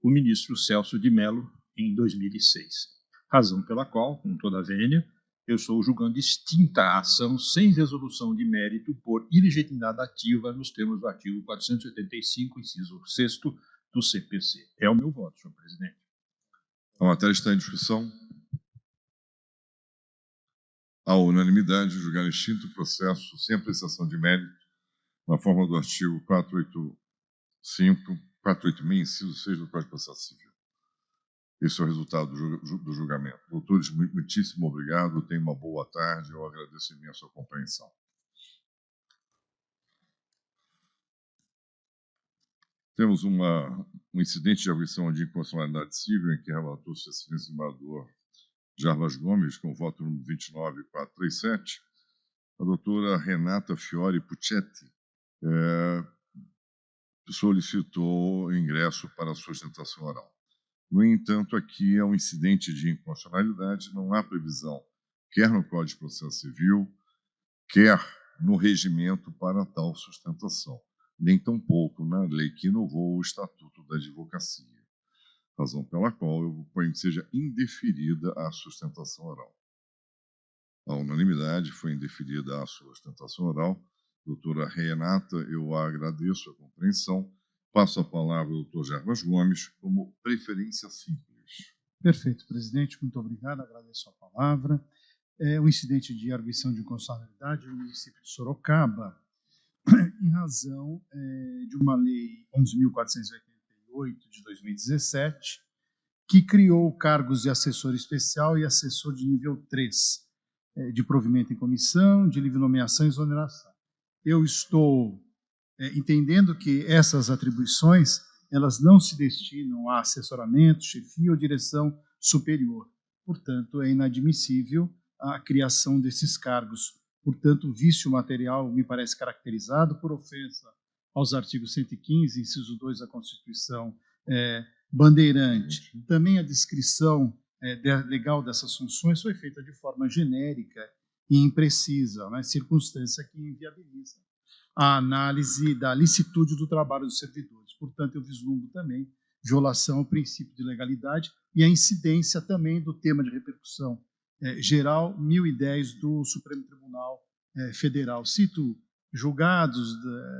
o ministro Celso de Mello em 2006. Razão pela qual, com toda a vênia, eu estou julgando extinta a ação sem resolução de mérito por ilegitimidade ativa nos termos do artigo 485, inciso 6º do CPC. É o meu voto, senhor presidente. A matéria está em discussão. À unanimidade, julgar extinto o processo sem apreciação de mérito, na forma do artigo 486, inciso 6 do Código de Processo Civil. Esse é o resultado do julgamento. Doutores, muitíssimo obrigado. Tenham uma boa tarde. Eu agradeço imenso a compreensão. Temos um incidente de arguição de inconstitucionalidade civil em que relatou o excelência desembargador Jarbas Gomes, com voto número 29437, a doutora Renata Fiore Puccetti solicitou ingresso para a sustentação oral. No entanto, aqui é um incidente de inconstitucionalidade, não há previsão, quer no Código de Processo Civil, quer no regimento para tal sustentação, nem tampouco na lei que inovou o Estatuto da Advocacia, razão pela qual eu proponho que seja indeferida a sustentação oral. A unanimidade foi indeferida a sustentação oral. Doutora Renata, eu agradeço a compreensão. Passo a palavra ao doutor Jarbas Gomes como preferência simples. Perfeito, presidente. Muito obrigado. Agradeço a palavra. O incidente de arguição de inconstitucionalidade no município de Sorocaba, em razão de uma lei 11.488 de 2017, que criou cargos de assessor especial e assessor de nível 3, de provimento em comissão, de livre nomeação e exoneração. Eu estou entendendo que essas atribuições elas não se destinam a assessoramento, chefia ou direção superior. Portanto, é inadmissível a criação desses cargos. Portanto, o vício material me parece caracterizado por ofensa aos artigos 115, inciso 2 da Constituição bandeirante. Também a descrição legal dessas funções foi feita de forma genérica e imprecisa, né, circunstância que inviabiliza a análise da licitude do trabalho dos servidores. Portanto, eu vislumbro também violação ao princípio de legalidade e a incidência também do tema de repercussão geral 1010 do Supremo Tribunal Federal. Cito julgados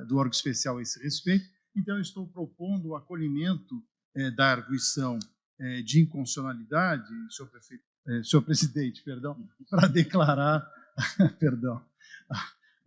do órgão especial a esse respeito. Então, eu estou propondo o acolhimento da arguição de inconstitucionalidade, senhor presidente, para declarar,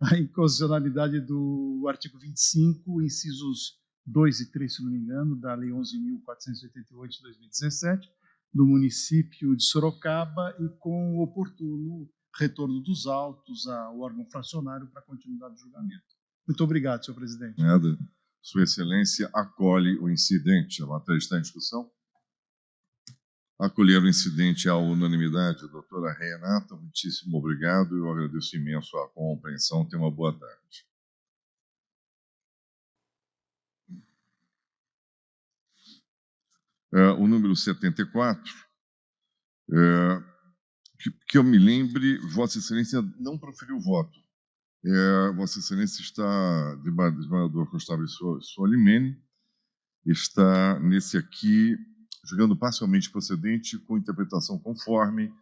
a inconstitucionalidade do artigo 25, incisos 2 e 3, se não me engano, da Lei 11.488 de 2017, do município de Sorocaba, e com o oportuno retorno dos autos ao órgão fracionário para a continuidade do julgamento. Muito obrigado, senhor presidente. Nada. Sua Excelência acolhe o incidente. A matéria está em discussão. Acolher o incidente à unanimidade. Doutora Renata, muitíssimo obrigado. Eu agradeço imenso a compreensão. Tenha uma boa tarde. O número 74, que eu me lembre, Vossa Excelência não proferiu voto. Vossa Excelência está, desembargador Gustavo Solimene, está nesse aqui, julgando parcialmente procedente com interpretação conforme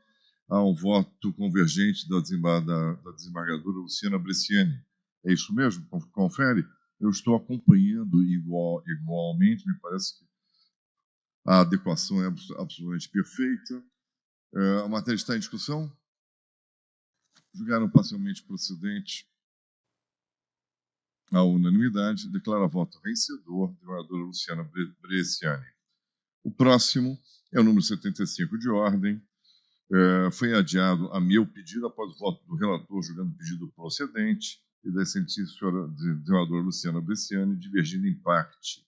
ao voto convergente da desembargadora Luciana Bresciani. É isso mesmo? Confere? Eu estou acompanhando igualmente, me parece que a adequação é absolutamente perfeita. A matéria está em discussão? Julgaram parcialmente procedente à unanimidade, declara voto vencedor, desembargadora Luciana Bresciani. O próximo é o número 75 de ordem. Foi adiado a meu pedido após o voto do relator, julgando o pedido procedente, e da excelentíssima senhora desembargadora Luciana Bresciani, divergindo em parte,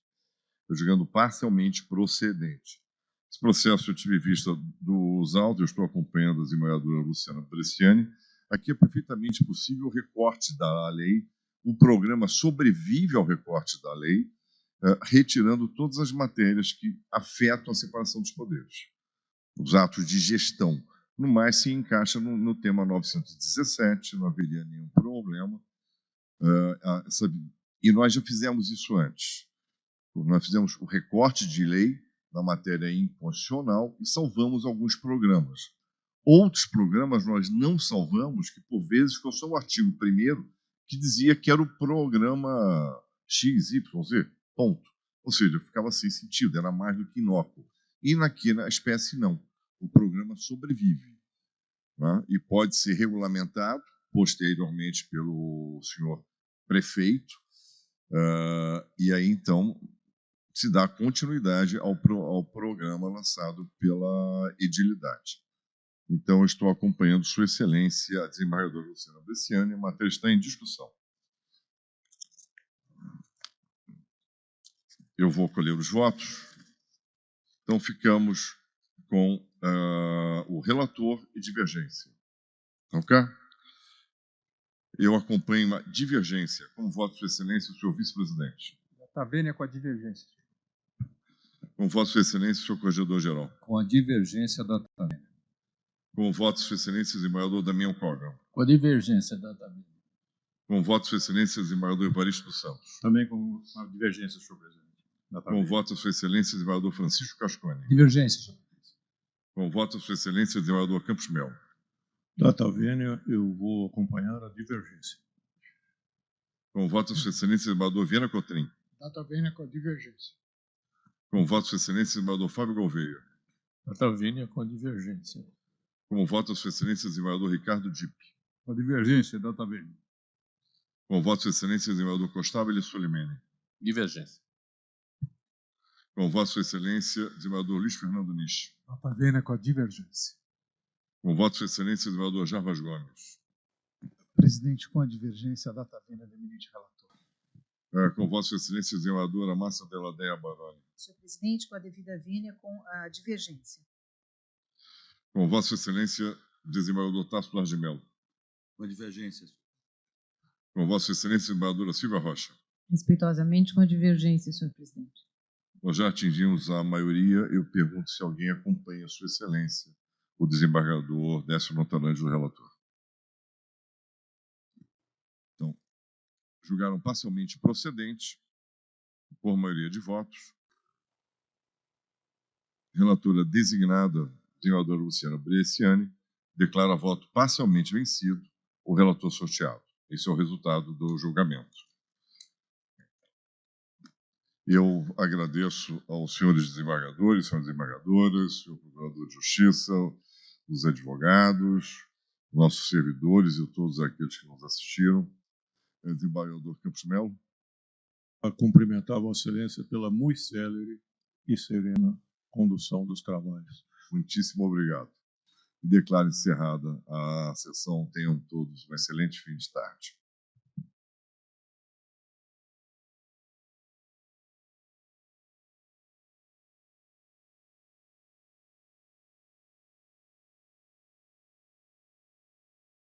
julgando parcialmente procedente. Esse processo eu tive vista dos autos, eu estou acompanhando a desembargadora Luciana Bresciani. Aqui é perfeitamente possível o recorte da lei, o programa sobrevive ao recorte da lei, retirando todas as matérias que afetam a separação dos poderes, os atos de gestão. No mais, se encaixa no tema 917, não haveria nenhum problema. E nós já fizemos isso antes. Nós fizemos o recorte de lei na matéria inconstitucional e salvamos alguns programas. Outros programas nós não salvamos, que por vezes ficou só o artigo 1º, que dizia que era o programa XYZ, ponto. Ou seja, ficava sem sentido, era mais do que inócuo. E na espécie não. O programa sobrevive, né? E pode ser regulamentado posteriormente pelo senhor prefeito, e aí então se dá continuidade ao programa lançado pela edilidade. Então, eu estou acompanhando Sua Excelência, a desembargadora Luciana Bresciani, a matéria está em discussão. Eu vou colher os votos. Então, ficamos com o relator e divergência. Ok? Eu acompanho uma divergência. Com voto, Sua Excelência, o senhor vice-presidente. Está vendo com a divergência. Com voto, Sua Excelência, o senhor corregedor-geral. Com a divergência da Tatavênia. Com voto, Sua Excelência, o desembargador Damião Cogam. Com a divergência da Tatavênia. Com voto, Sua Excelência, o desembargador Evaristo dos Santos. Também com a divergência, senhor presidente. Com voto, Sua Excelência, o desembargador Francisco Cascone. Divergência, senhor presidente. Com voto, Sua Excelência, o desembargador Campos Melo. Data vênia, eu vou acompanhar a divergência. Com voto, Sua Excelência, o desembargador Viana Cotrim. Data vênia com a divergência. Com voto, Sua Excelência, o desembargador Fábio Gouveia. Data vênia com a divergência. Com voto, Sua Excelência, o desembargador Ricardo Dipp. Com a divergência, data vênia. Com voto, Sua Excelência, o desembargador Costável Solimene. Divergência. Com Vossa Excelência, desembargador Luiz Fernando Nisch. Nota vênia com a divergência. Com Vossa Excelência, desembargador Jarbas Gomes. Presidente, com a divergência, a data vênia do eminente relator. Com Vossa Excelência, desembargadora Márcia Deladeia Baroni. Senhor presidente, com a devida vênia, com a divergência. Com Vossa Excelência, desembargador Tasso Blas de Mello. Com a divergência. Com Vossa Excelência, desembargadora Silvia Rocha. Respeitosamente, com a divergência, senhor presidente. Nós já atingimos a maioria. Eu pergunto se alguém acompanha Sua Excelência, o desembargador Décio Montanante, o relator. Então, julgaram parcialmente procedente, por maioria de votos. Relatora designada, desembargadora Luciana Bresciani, declara voto parcialmente vencido o relator sorteado. Esse é o resultado do julgamento. Eu agradeço aos senhores desembargadores, senhoras desembargadoras, senhor procurador de Justiça, os advogados, nossos servidores e todos aqueles que nos assistiram. Desembargador Campos Melo. A cumprimentar Vossa Excelência pela muito célere e serena condução dos trabalhos. Muitíssimo obrigado. E declaro encerrada a sessão. Tenham todos um excelente fim de tarde.